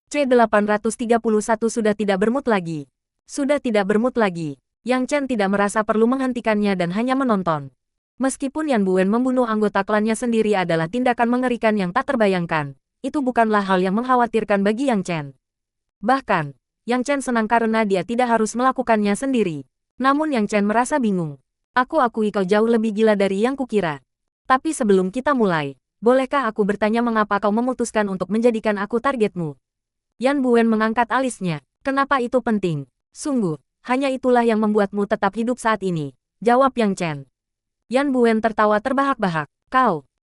C831 sudah tidak bermood lagi. Sudah tidak bermood lagi. Yang Chen tidak merasa perlu menghentikannya dan hanya menonton. Meskipun Yan Buen membunuh anggota klannya sendiri adalah tindakan mengerikan yang tak terbayangkan, itu bukanlah hal yang mengkhawatirkan bagi Yang Chen. Bahkan, Yang Chen senang karena dia tidak harus melakukannya sendiri. Namun Yang Chen merasa bingung. Aku akui kau jauh lebih gila dari yang kukira. Tapi sebelum kita mulai, bolehkah aku bertanya mengapa kau memutuskan untuk menjadikan aku targetmu? Yan Buen mengangkat alisnya. Kenapa itu penting? Sungguh, hanya itulah yang membuatmu tetap hidup saat ini, jawab Yang Chen. Yan Buen tertawa terbahak-bahak.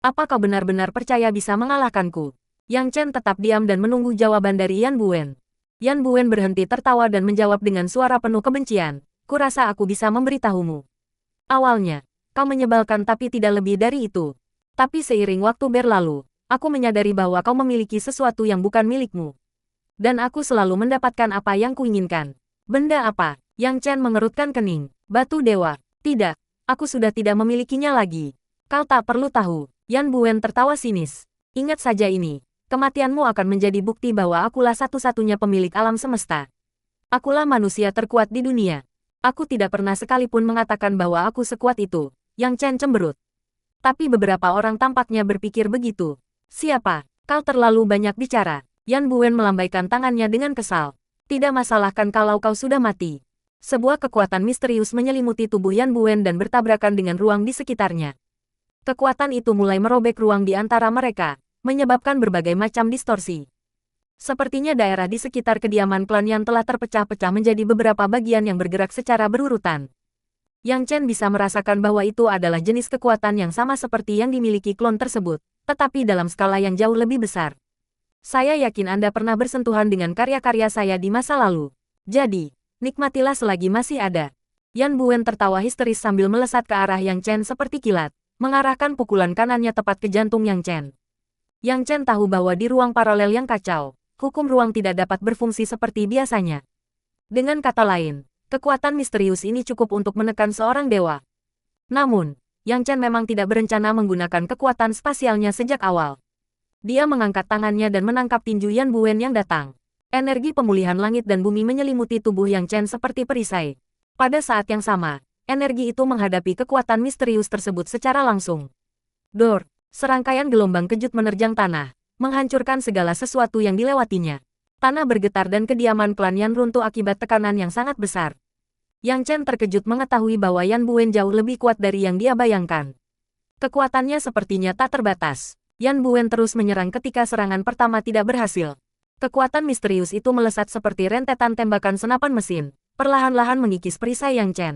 Apa kau benar-benar percaya bisa mengalahkanku? Yang Chen tetap diam dan menunggu jawaban dari Yan Buen. Yan Buen berhenti tertawa dan menjawab dengan suara penuh kebencian. Kurasa aku bisa memberitahumu. Awalnya, kau menyebalkan tapi tidak lebih dari itu. Tapi seiring waktu berlalu, aku menyadari bahwa kau memiliki sesuatu yang bukan milikmu. Dan aku selalu mendapatkan apa yang kuinginkan. Benda apa? Yang Chen mengerutkan kening. Batu dewa. Tidak, aku sudah tidak memilikinya lagi. Kau tak perlu tahu. Yan Buen tertawa sinis. Ingat saja ini. Kematianmu akan menjadi bukti bahwa akulah satu-satunya pemilik alam semesta. Akulah manusia terkuat di dunia. Aku tidak pernah sekalipun mengatakan bahwa aku sekuat itu. Yang Chen cemberut. Tapi beberapa orang tampaknya berpikir begitu. Siapa? Kau terlalu banyak bicara. Yan Buen melambaikan tangannya dengan kesal. Tidak masalahkan kalau kau sudah mati. Sebuah kekuatan misterius menyelimuti tubuh Yan Buen dan bertabrakan dengan ruang di sekitarnya. Kekuatan itu mulai merobek ruang di antara mereka, menyebabkan berbagai macam distorsi. Sepertinya daerah di sekitar kediaman klan Yan telah terpecah-pecah menjadi beberapa bagian yang bergerak secara berurutan. Yang Chen bisa merasakan bahwa itu adalah jenis kekuatan yang sama seperti yang dimiliki klon tersebut, tetapi dalam skala yang jauh lebih besar. Saya yakin Anda pernah bersentuhan dengan karya-karya saya di masa lalu. Jadi, nikmatilah selagi masih ada. Yan Buen tertawa histeris sambil melesat ke arah Yang Chen seperti kilat, mengarahkan pukulan kanannya tepat ke jantung Yang Chen. Yang Chen tahu bahwa di ruang paralel yang kacau, hukum ruang tidak dapat berfungsi seperti biasanya. Dengan kata lain, kekuatan misterius ini cukup untuk menekan seorang dewa. Namun, Yang Chen memang tidak berencana menggunakan kekuatan spasialnya sejak awal. Dia mengangkat tangannya dan menangkap tinju Yan Buen yang datang. Energi pemulihan langit dan bumi menyelimuti tubuh Yang Chen seperti perisai. Pada saat yang sama, energi itu menghadapi kekuatan misterius tersebut secara langsung. Dor, serangkaian gelombang kejut menerjang tanah, menghancurkan segala sesuatu yang dilewatinya. Tanah bergetar dan kediaman klan Yan runtuh akibat tekanan yang sangat besar. Yang Chen terkejut mengetahui bahwa Yan Buen jauh lebih kuat dari yang dia bayangkan. Kekuatannya sepertinya tak terbatas. Yan Buen terus menyerang ketika serangan pertama tidak berhasil. Kekuatan misterius itu melesat seperti rentetan tembakan senapan mesin, perlahan-lahan mengikis perisai Yang Chen.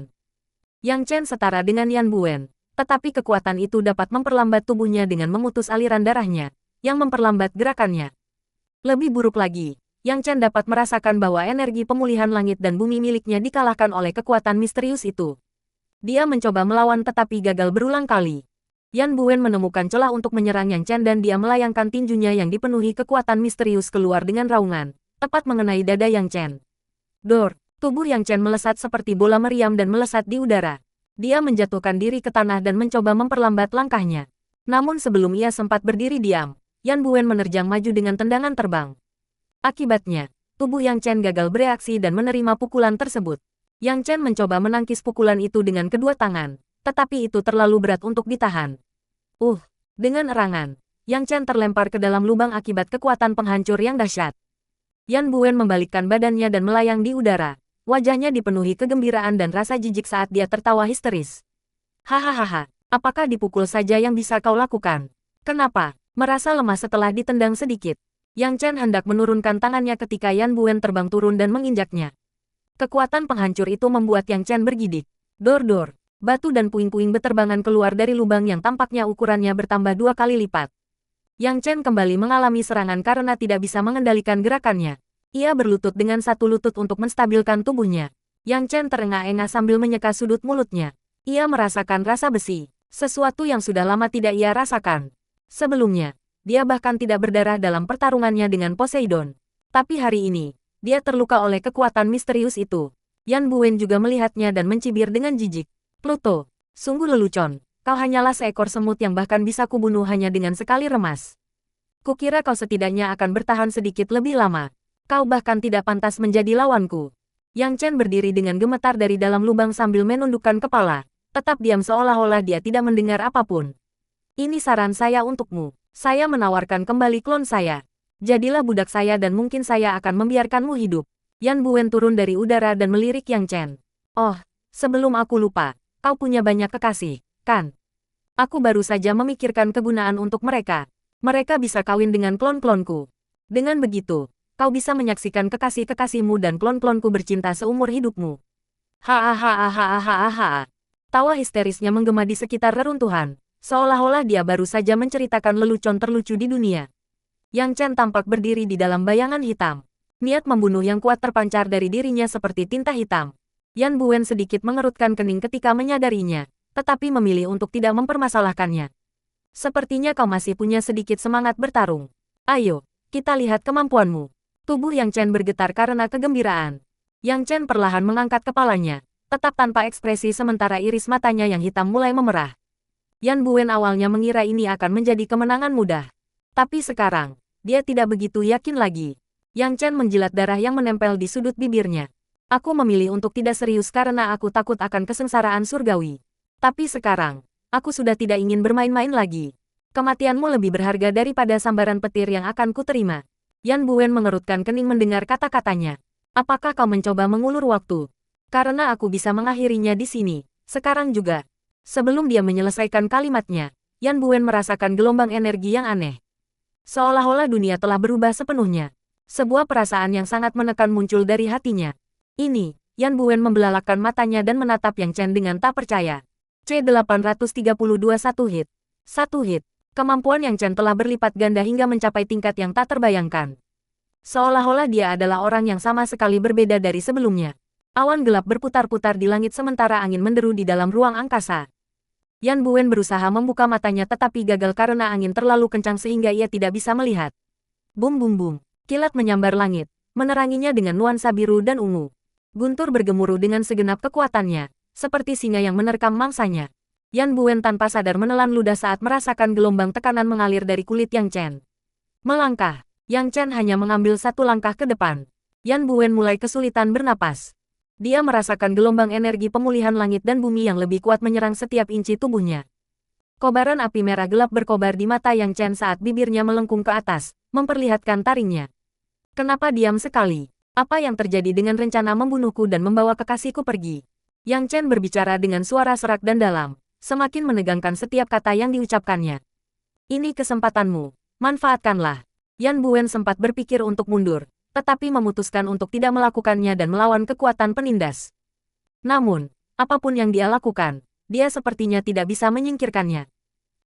Yang Chen setara dengan Yan Buen, tetapi kekuatan itu dapat memperlambat tubuhnya dengan memutus aliran darahnya, yang memperlambat gerakannya. Lebih buruk lagi, Yang Chen dapat merasakan bahwa energi pemulihan langit dan bumi miliknya dikalahkan oleh kekuatan misterius itu. Dia mencoba melawan tetapi gagal berulang kali. Yan Buen menemukan celah untuk menyerang Yang Chen dan dia melayangkan tinjunya yang dipenuhi kekuatan misterius keluar dengan raungan, tepat mengenai dada Yang Chen. Dor, tubuh Yang Chen melesat seperti bola meriam dan melesat di udara. Dia menjatuhkan diri ke tanah dan mencoba memperlambat langkahnya. Namun sebelum ia sempat berdiri diam, Yan Buen menerjang maju dengan tendangan terbang. Akibatnya, tubuh Yang Chen gagal bereaksi dan menerima pukulan tersebut. Yang Chen mencoba menangkis pukulan itu dengan kedua tangan, tetapi itu terlalu berat untuk ditahan. Dengan erangan, Yang Chen terlempar ke dalam lubang akibat kekuatan penghancur yang dahsyat. Yan Buen membalikkan badannya dan melayang di udara. Wajahnya dipenuhi kegembiraan dan rasa jijik saat dia tertawa histeris. Hahaha, apakah dipukul saja yang bisa kau lakukan? Kenapa? Merasa lemah setelah ditendang sedikit. Yang Chen hendak menurunkan tangannya ketika Yan Buen terbang turun dan menginjaknya. Kekuatan penghancur itu membuat Yang Chen bergidik. Dor-dor. Batu dan puing-puing beterbangan keluar dari lubang yang tampaknya ukurannya bertambah 2 kali lipat. Yang Chen kembali mengalami serangan karena tidak bisa mengendalikan gerakannya. Ia berlutut dengan satu lutut untuk menstabilkan tubuhnya. Yang Chen terengah-engah sambil menyeka sudut mulutnya. Ia merasakan rasa besi, sesuatu yang sudah lama tidak ia rasakan. Sebelumnya, dia bahkan tidak berdarah dalam pertarungannya dengan Poseidon. Tapi hari ini, dia terluka oleh kekuatan misterius itu. Yan Buen juga melihatnya dan mencibir dengan jijik. Pluto, sungguh lelucon, kau hanyalah seekor semut yang bahkan bisa kubunuh hanya dengan sekali remas. Kukira kau setidaknya akan bertahan sedikit lebih lama. Kau bahkan tidak pantas menjadi lawanku. Yang Chen berdiri dengan gemetar dari dalam lubang sambil menundukkan kepala, tetap diam seolah-olah dia tidak mendengar apapun. Ini saran saya untukmu. Saya menawarkan kembali klon saya. Jadilah budak saya dan mungkin saya akan membiarkanmu hidup. Yan Buen turun dari udara dan melirik Yang Chen. Oh, sebelum aku lupa, kau punya banyak kekasih, kan? Aku baru saja memikirkan kegunaan untuk mereka. Mereka bisa kawin dengan klon-klonku. Dengan begitu, kau bisa menyaksikan kekasih-kekasihmu dan klon-klonku bercinta seumur hidupmu. Hahaha. Tawa histerisnya menggema di sekitar reruntuhan, seolah-olah dia baru saja menceritakan lelucon terlucu di dunia. Yang Chen tampak berdiri di dalam bayangan hitam. Niat membunuh yang kuat terpancar dari dirinya seperti tinta hitam. Yan Buen sedikit mengerutkan kening ketika menyadarinya, tetapi memilih untuk tidak mempermasalahkannya. Sepertinya kau masih punya sedikit semangat bertarung. Ayo, kita lihat kemampuanmu. Tubuh Yang Chen bergetar karena kegembiraan. Yang Chen perlahan mengangkat kepalanya, tetap tanpa ekspresi sementara iris matanya yang hitam mulai memerah. Yan Buen awalnya mengira ini akan menjadi kemenangan mudah. Tapi sekarang, dia tidak begitu yakin lagi. Yang Chen menjilat darah yang menempel di sudut bibirnya. Aku memilih untuk tidak serius karena aku takut akan kesengsaraan surgawi. Tapi sekarang, aku sudah tidak ingin bermain-main lagi. Kematianmu lebih berharga daripada sambaran petir yang akan kuterima. Yan Buen mengerutkan kening mendengar kata-katanya. Apakah kau mencoba mengulur waktu? Karena aku bisa mengakhirinya di sini, sekarang juga. Sebelum dia menyelesaikan kalimatnya, Yan Buen merasakan gelombang energi yang aneh. Seolah-olah dunia telah berubah sepenuhnya. Sebuah perasaan yang sangat menekan muncul dari hatinya. Ini, Yan Buen membelalakkan matanya dan menatap Yang Chen dengan tak percaya. C832 1 hit. 1 hit. Kemampuan Yang Chen telah berlipat ganda hingga mencapai tingkat yang tak terbayangkan. Seolah-olah dia adalah orang yang sama sekali berbeda dari sebelumnya. Awan gelap berputar-putar di langit sementara angin menderu di dalam ruang angkasa. Yan Buen berusaha membuka matanya tetapi gagal karena angin terlalu kencang sehingga ia tidak bisa melihat. Bum bum bum. Kilat menyambar langit, meneranginya dengan nuansa biru dan ungu. Guntur bergemuruh dengan segenap kekuatannya, seperti singa yang menerkam mangsanya. Yan Buen tanpa sadar menelan ludah saat merasakan gelombang tekanan mengalir dari kulit Yang Chen. Melangkah, Yang Chen hanya mengambil satu langkah ke depan. Yan Buen mulai kesulitan bernapas. Dia merasakan gelombang energi pemulihan langit dan bumi yang lebih kuat menyerang setiap inci tubuhnya. Kobaran api merah gelap berkobar di mata Yang Chen saat bibirnya melengkung ke atas, memperlihatkan taringnya. Kenapa diam sekali? Apa yang terjadi dengan rencana membunuhku dan membawa kekasihku pergi? Yang Chen berbicara dengan suara serak dan dalam, semakin menegangkan setiap kata yang diucapkannya. Ini kesempatanmu, manfaatkanlah. Yan Buen sempat berpikir untuk mundur, tetapi memutuskan untuk tidak melakukannya dan melawan kekuatan penindas. Namun, apapun yang dia lakukan, dia sepertinya tidak bisa menyingkirkannya.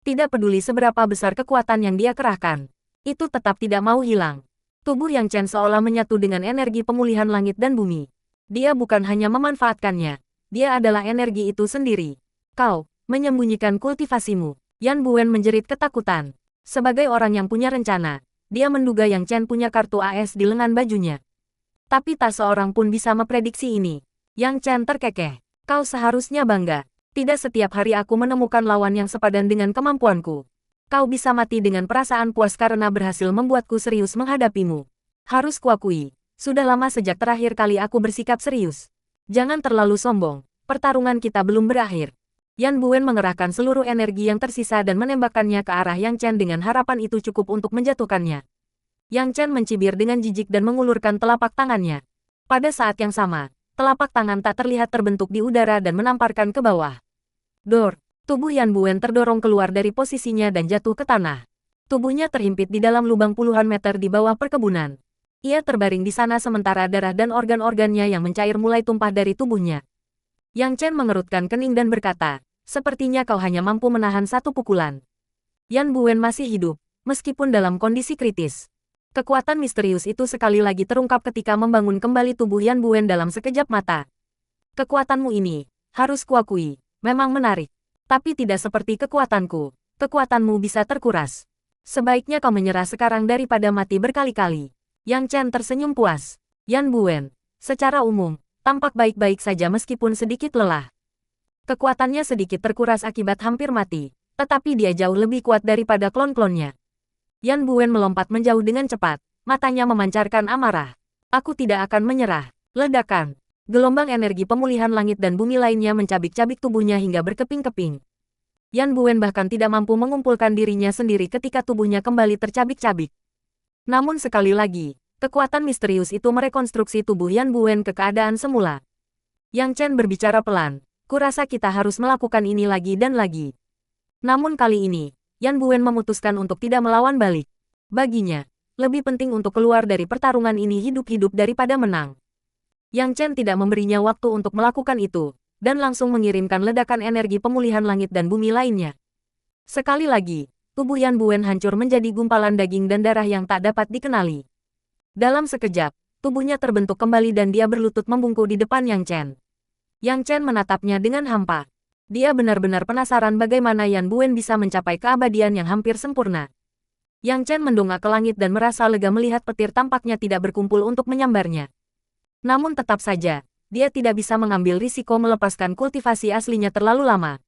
Tidak peduli seberapa besar kekuatan yang dia kerahkan, itu tetap tidak mau hilang. Tubuh Yang Chen seolah menyatu dengan energi pemulihan langit dan bumi. Dia bukan hanya memanfaatkannya, dia adalah energi itu sendiri. Kau, menyembunyikan kultivasimu. Yan Buen menjerit ketakutan. Sebagai orang yang punya rencana, dia menduga Yang Chen punya kartu AS di lengan bajunya. Tapi tak seorang pun bisa memprediksi ini. Yang Chen terkekeh. Kau seharusnya bangga. Tidak setiap hari aku menemukan lawan yang sepadan dengan kemampuanku. Kau bisa mati dengan perasaan puas karena berhasil membuatku serius menghadapimu. Harus kuakui, sudah lama sejak terakhir kali aku bersikap serius. Jangan terlalu sombong, pertarungan kita belum berakhir. Yan Buen mengerahkan seluruh energi yang tersisa dan menembakkannya ke arah Yang Chen dengan harapan itu cukup untuk menjatuhkannya. Yang Chen mencibir dengan jijik dan mengulurkan telapak tangannya. Pada saat yang sama, telapak tangan tak terlihat terbentuk di udara dan menamparkan ke bawah. Dor! Tubuh Yan Buen terdorong keluar dari posisinya dan jatuh ke tanah. Tubuhnya terhimpit di dalam lubang puluhan meter di bawah perkebunan. Ia terbaring di sana sementara darah dan organ-organnya yang mencair mulai tumpah dari tubuhnya. Yang Chen mengerutkan kening dan berkata, sepertinya kau hanya mampu menahan satu pukulan. Yan Buen masih hidup, meskipun dalam kondisi kritis. Kekuatan misterius itu sekali lagi terungkap ketika membangun kembali tubuh Yan Buen dalam sekejap mata. Kekuatanmu ini, harus kuakui, memang menarik. Tapi tidak seperti kekuatanku. Kekuatanmu bisa terkuras. Sebaiknya kau menyerah sekarang daripada mati berkali-kali. Yang Chen tersenyum puas. Yan Buen, secara umum, tampak baik-baik saja meskipun sedikit lelah. Kekuatannya sedikit terkuras akibat hampir mati, tetapi dia jauh lebih kuat daripada klon-klonnya. Yan Buen melompat menjauh dengan cepat, matanya memancarkan amarah. Aku tidak akan menyerah. Ledakan. Gelombang energi pemulihan langit dan bumi lainnya mencabik-cabik tubuhnya hingga berkeping-keping. Yan Buen bahkan tidak mampu mengumpulkan dirinya sendiri ketika tubuhnya kembali tercabik-cabik. Namun sekali lagi, kekuatan misterius itu merekonstruksi tubuh Yan Buen ke keadaan semula. Yang Chen berbicara pelan, kurasa kita harus melakukan ini lagi dan lagi. Namun kali ini, Yan Buen memutuskan untuk tidak melawan balik. Baginya, lebih penting untuk keluar dari pertarungan ini hidup-hidup daripada menang. Yang Chen tidak memberinya waktu untuk melakukan itu, dan langsung mengirimkan ledakan energi pemulihan langit dan bumi lainnya. Sekali lagi, tubuh Yan Buen hancur menjadi gumpalan daging dan darah yang tak dapat dikenali. Dalam sekejap, tubuhnya terbentuk kembali dan dia berlutut membungkuk di depan Yang Chen. Yang Chen menatapnya dengan hampa. Dia benar-benar penasaran bagaimana Yan Buen bisa mencapai keabadian yang hampir sempurna. Yang Chen mendongak ke langit dan merasa lega melihat petir tampaknya tidak berkumpul untuk menyambarnya. Namun tetap saja, dia tidak bisa mengambil risiko melepaskan kultivasi aslinya terlalu lama.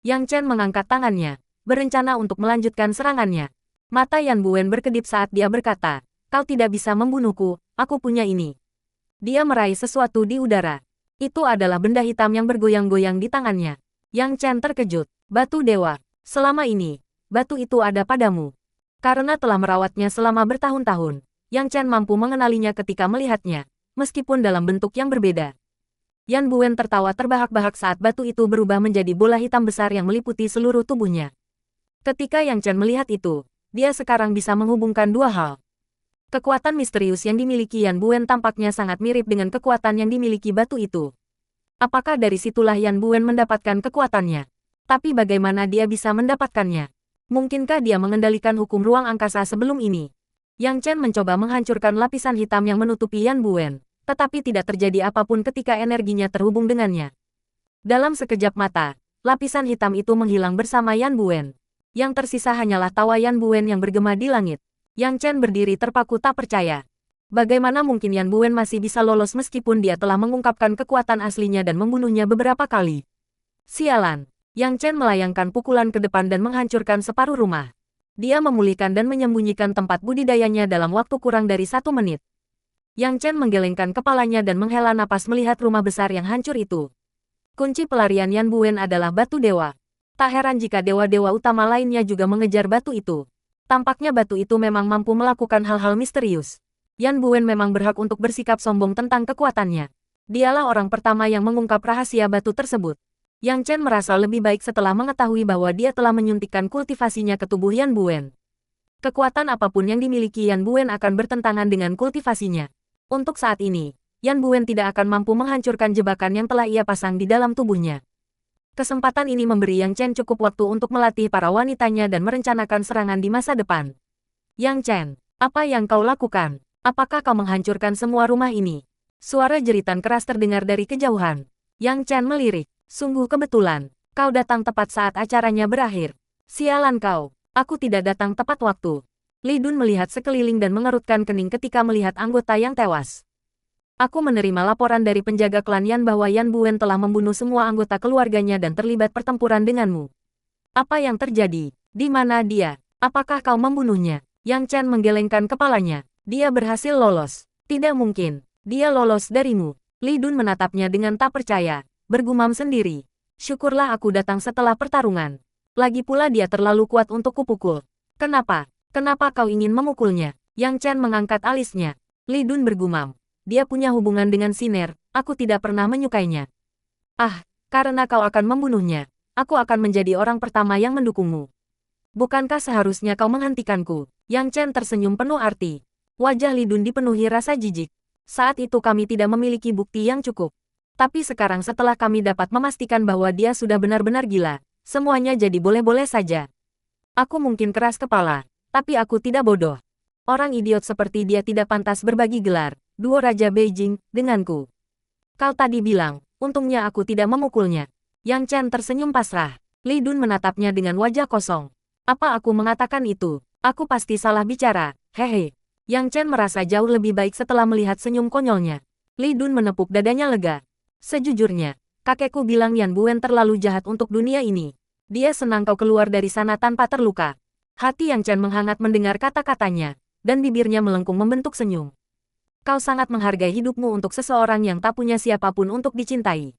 Yang Chen mengangkat tangannya, berencana untuk melanjutkan serangannya. Mata Yan Buen berkedip saat dia berkata, "Kau tidak bisa membunuhku, aku punya ini." Dia meraih sesuatu di udara. Itu adalah benda hitam yang bergoyang-goyang di tangannya. Yang Chen terkejut. Batu dewa. Selama ini, batu itu ada padamu. Karena telah merawatnya selama bertahun-tahun, Yang Chen mampu mengenalinya ketika melihatnya, meskipun dalam bentuk yang berbeda. Yan Buen tertawa terbahak-bahak saat batu itu berubah menjadi bola hitam besar yang meliputi seluruh tubuhnya. Ketika Yang Chen melihat itu, dia sekarang bisa menghubungkan dua hal. Kekuatan misterius yang dimiliki Yan Buen tampaknya sangat mirip dengan kekuatan yang dimiliki batu itu. Apakah dari situlah Yan Buen mendapatkan kekuatannya? Tapi bagaimana dia bisa mendapatkannya? Mungkinkah dia mengendalikan hukum ruang angkasa sebelum ini? Yang Chen mencoba menghancurkan lapisan hitam yang menutupi Yan Buen, tetapi tidak terjadi apapun ketika energinya terhubung dengannya. Dalam sekejap mata, lapisan hitam itu menghilang bersama Yan Buen. Yang tersisa hanyalah tawa Yan Buen yang bergema di langit. Yang Chen berdiri terpaku tak percaya. Bagaimana mungkin Yan Buen masih bisa lolos meskipun dia telah mengungkapkan kekuatan aslinya dan membunuhnya beberapa kali? Sialan. Yang Chen melayangkan pukulan ke depan dan menghancurkan separuh rumah. Dia memulihkan dan menyembunyikan tempat budidayanya dalam waktu kurang dari 1 menit. Yang Chen menggelengkan kepalanya dan menghela napas melihat rumah besar yang hancur itu. Kunci pelarian Yan Buen adalah batu dewa. Tak heran jika dewa-dewa utama lainnya juga mengejar batu itu. Tampaknya batu itu memang mampu melakukan hal-hal misterius. Yan Buen memang berhak untuk bersikap sombong tentang kekuatannya. Dialah orang pertama yang mengungkap rahasia batu tersebut. Yang Chen merasa lebih baik setelah mengetahui bahwa dia telah menyuntikkan kultivasinya ke tubuh Yan Buen. Kekuatan apapun yang dimiliki Yan Buen akan bertentangan dengan kultivasinya. Untuk saat ini, Yan Buen tidak akan mampu menghancurkan jebakan yang telah ia pasang di dalam tubuhnya. Kesempatan ini memberi Yang Chen cukup waktu untuk melatih para wanitanya dan merencanakan serangan di masa depan. Yang Chen, apa yang kau lakukan? Apakah kau menghancurkan semua rumah ini? Suara jeritan keras terdengar dari kejauhan. Yang Chen melirik. Sungguh kebetulan, kau datang tepat saat acaranya berakhir. Sialan kau, aku tidak datang tepat waktu. Li Dun melihat sekeliling dan mengerutkan kening ketika melihat anggota yang tewas. Aku menerima laporan dari penjaga klan Yan bahwa Yan Buen telah membunuh semua anggota keluarganya dan terlibat pertempuran denganmu. Apa yang terjadi? Di mana dia? Apakah kau membunuhnya? Yang Chen menggelengkan kepalanya. Dia berhasil lolos. Tidak mungkin. Dia lolos darimu. Li Dun menatapnya dengan tak percaya. Bergumam sendiri. Syukurlah aku datang setelah pertarungan. Lagi pula dia terlalu kuat untuk kupukul. Kenapa? Kenapa kau ingin memukulnya? Yang Chen mengangkat alisnya. Li Dun bergumam. Dia punya hubungan dengan Siner, aku tidak pernah menyukainya. Ah, karena kau akan membunuhnya, aku akan menjadi orang pertama yang mendukungmu. Bukankah seharusnya kau menghentikanku? Yang Chen tersenyum penuh arti. Wajah Li Dun dipenuhi rasa jijik. Saat itu kami tidak memiliki bukti yang cukup. Tapi sekarang setelah kami dapat memastikan bahwa dia sudah benar-benar gila, semuanya jadi boleh-boleh saja. Aku mungkin keras kepala, tapi aku tidak bodoh. Orang idiot seperti dia tidak pantas berbagi gelar, duo Raja Beijing, denganku. Kau tadi bilang, untungnya aku tidak memukulnya. Yang Chen tersenyum pasrah. Li Dun menatapnya dengan wajah kosong. Apa aku mengatakan itu? Aku pasti salah bicara, hehe. Yang Chen merasa jauh lebih baik setelah melihat senyum konyolnya. Li Dun menepuk dadanya lega. Sejujurnya, kakekku bilang Yan Buen terlalu jahat untuk dunia ini. Dia senang kau keluar dari sana tanpa terluka. Hati Yang Chen menghangat mendengar kata-katanya, dan bibirnya melengkung membentuk senyum. Kau sangat menghargai hidupmu untuk seseorang yang tak punya siapapun untuk dicintai.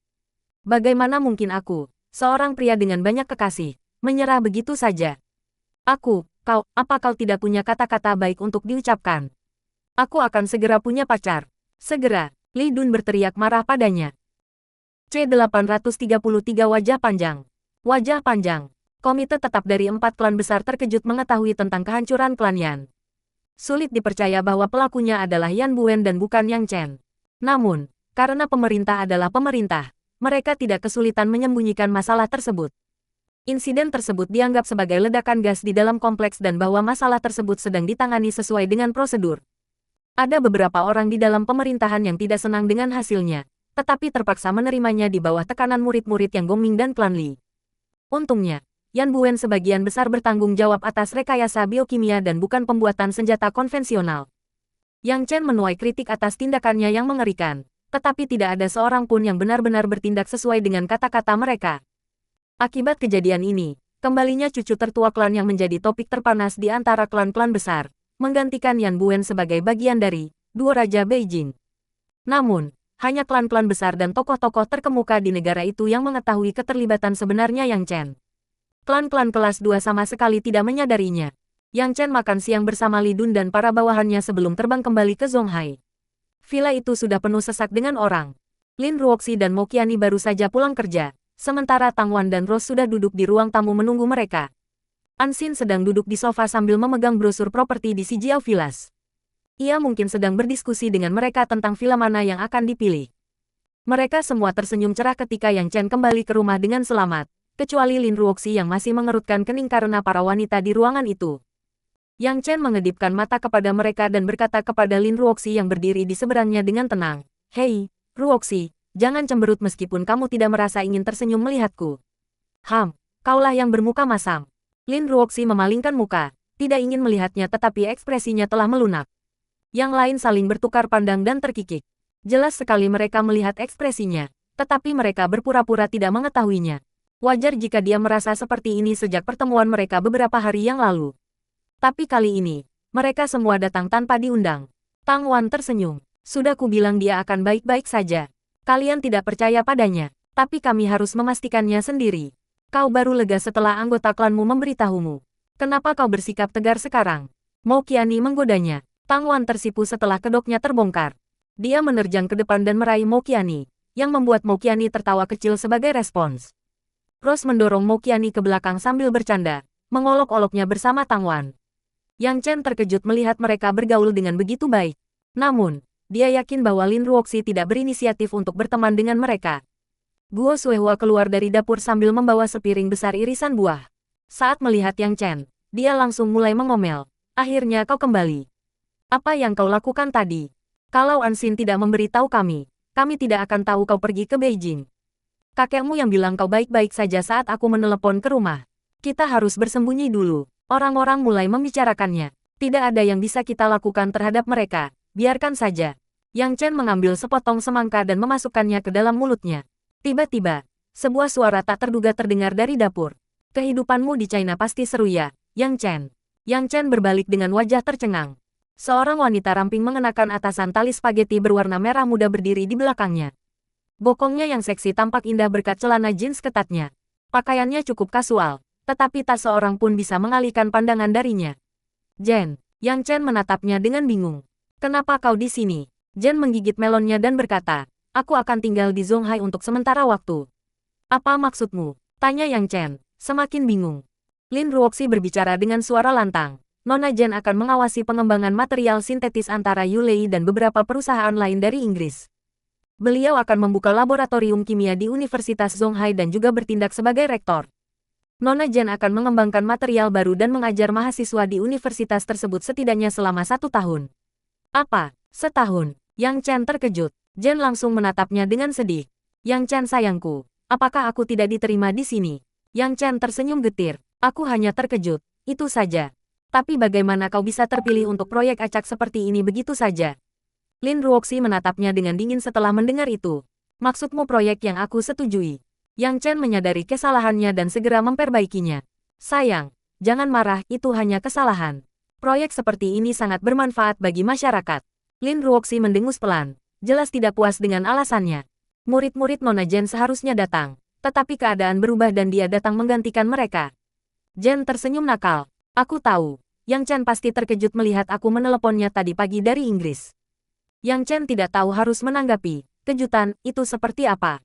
Bagaimana mungkin aku, seorang pria dengan banyak kekasih, menyerah begitu saja? Apa kau tidak punya kata-kata baik untuk diucapkan? Aku akan segera punya pacar. Segera, Li Dun berteriak marah padanya. C833 Wajah Panjang. Wajah Panjang. Komite tetap dari 4 klan besar terkejut mengetahui tentang kehancuran klan Yan. Sulit dipercaya bahwa pelakunya adalah Yan Buen dan bukan Yang Chen. Namun, karena pemerintah adalah pemerintah, mereka tidak kesulitan menyembunyikan masalah tersebut. Insiden tersebut dianggap sebagai ledakan gas di dalam kompleks dan bahwa masalah tersebut sedang ditangani sesuai dengan prosedur. Ada beberapa orang di dalam pemerintahan yang tidak senang dengan hasilnya, tetapi terpaksa menerimanya di bawah tekanan murid-murid yang Gongming dan klan Li. Untungnya, Yan Buen sebagian besar bertanggung jawab atas rekayasa biokimia dan bukan pembuatan senjata konvensional. Yang Chen menuai kritik atas tindakannya yang mengerikan, tetapi tidak ada seorang pun yang benar-benar bertindak sesuai dengan kata-kata mereka. Akibat kejadian ini, kembalinya cucu tertua klan yang menjadi topik terpanas di antara klan-klan besar, menggantikan Yan Buen sebagai bagian dari Dua Raja Beijing. Namun, hanya klan-klan besar dan tokoh-tokoh terkemuka di negara itu yang mengetahui keterlibatan sebenarnya Yang Chen. Klan-klan kelas 2 sama sekali tidak menyadarinya. Yang Chen makan siang bersama Li Dun dan para bawahannya sebelum terbang kembali ke Zonghai. Villa itu sudah penuh sesak dengan orang. Lin Ruoxi dan Mo Qianni baru saja pulang kerja, sementara Tang Wan dan Rose sudah duduk di ruang tamu menunggu mereka. Anxin sedang duduk di sofa sambil memegang brosur properti di Sijiao Villas. Ia mungkin sedang berdiskusi dengan mereka tentang villa mana yang akan dipilih. Mereka semua tersenyum cerah ketika Yang Chen kembali ke rumah dengan selamat, kecuali Lin Ruoxi yang masih mengerutkan kening karena para wanita di ruangan itu. Yang Chen mengedipkan mata kepada mereka dan berkata kepada Lin Ruoxi yang berdiri di seberangnya dengan tenang, "Hei, Ruoxi, jangan cemberut meskipun kamu tidak merasa ingin tersenyum melihatku." Kaulah yang bermuka masam." Lin Ruoxi memalingkan muka, tidak ingin melihatnya tetapi ekspresinya telah melunak. Yang lain saling bertukar pandang dan terkikik. Jelas sekali mereka melihat ekspresinya, tetapi mereka berpura-pura tidak mengetahuinya. Wajar jika dia merasa seperti ini sejak pertemuan mereka beberapa hari yang lalu. Tapi kali ini, mereka semua datang tanpa diundang. Tang Wan tersenyum. "Sudah kubilang dia akan baik-baik saja. Kalian tidak percaya padanya, tapi kami harus memastikannya sendiri. Kau baru lega setelah anggota klanmu memberitahumu. Kenapa kau bersikap tegar sekarang?" Mo Qianni menggodanya. Tang Wan tersipu setelah kedoknya terbongkar. Dia menerjang ke depan dan meraih Mo Qianni, yang membuat Mo Qianni tertawa kecil sebagai respons. Rose mendorong Mo Qianni ke belakang sambil bercanda, mengolok-oloknya bersama Tang Wan. Yang Chen terkejut melihat mereka bergaul dengan begitu baik. Namun, dia yakin bahwa Lin Ruoxi tidak berinisiatif untuk berteman dengan mereka. Guo Suehua keluar dari dapur sambil membawa sepiring besar irisan buah. Saat melihat Yang Chen, dia langsung mulai mengomel. "Akhirnya kau kembali. Apa yang kau lakukan tadi? Kalau Anxin tidak memberitahu kami tidak akan tahu kau pergi ke Beijing. Kakekmu yang bilang kau baik-baik saja saat aku menelepon ke rumah. Kita harus bersembunyi dulu." Orang-orang mulai membicarakannya. Tidak ada yang bisa kita lakukan terhadap mereka. Biarkan saja. Yang Chen mengambil sepotong semangka dan memasukkannya ke dalam mulutnya. Tiba-tiba, sebuah suara tak terduga terdengar dari dapur. "Kehidupanmu di China pasti seru ya, Yang Chen." Yang Chen berbalik dengan wajah tercengang. Seorang wanita ramping mengenakan atasan tali spaghetti berwarna merah muda berdiri di belakangnya. Bokongnya yang seksi tampak indah berkat celana jeans ketatnya. Pakaiannya cukup kasual, tetapi tak seorang pun bisa mengalihkan pandangan darinya. "Jen." Yang Chen menatapnya dengan bingung. "Kenapa kau di sini?" Jen menggigit melonnya dan berkata, "Aku akan tinggal di Zonghai untuk sementara waktu." "Apa maksudmu?" tanya Yang Chen, semakin bingung. Lin Ruoxi berbicara dengan suara lantang. "Nona Jen akan mengawasi pengembangan material sintetis antara Yulei dan beberapa perusahaan lain dari Inggris. Beliau akan membuka laboratorium kimia di Universitas Zonghai dan juga bertindak sebagai rektor. Nona Jen akan mengembangkan material baru dan mengajar mahasiswa di universitas tersebut setidaknya selama 1 tahun. "Apa? Setahun?" Yang Chen terkejut. Jen langsung menatapnya dengan sedih. "Yang Chen sayangku, apakah aku tidak diterima di sini?" Yang Chen tersenyum getir. "Aku hanya terkejut, itu saja. Tapi bagaimana kau bisa terpilih untuk proyek acak seperti ini begitu saja?" Lin Ruoxi menatapnya dengan dingin setelah mendengar itu. "Maksudmu proyek yang aku setujui?" Yang Chen menyadari kesalahannya dan segera memperbaikinya. "Sayang, jangan marah, itu hanya kesalahan. Proyek seperti ini sangat bermanfaat bagi masyarakat." Lin Ruoxi mendengus pelan, jelas tidak puas dengan alasannya. Murid-murid Nona Jen seharusnya datang, tetapi keadaan berubah dan dia datang menggantikan mereka. Jen tersenyum nakal. Aku tahu, Yang Chen pasti terkejut melihat aku meneleponnya tadi pagi dari Inggris. Yang Chen tidak tahu harus menanggapi kejutan itu seperti apa.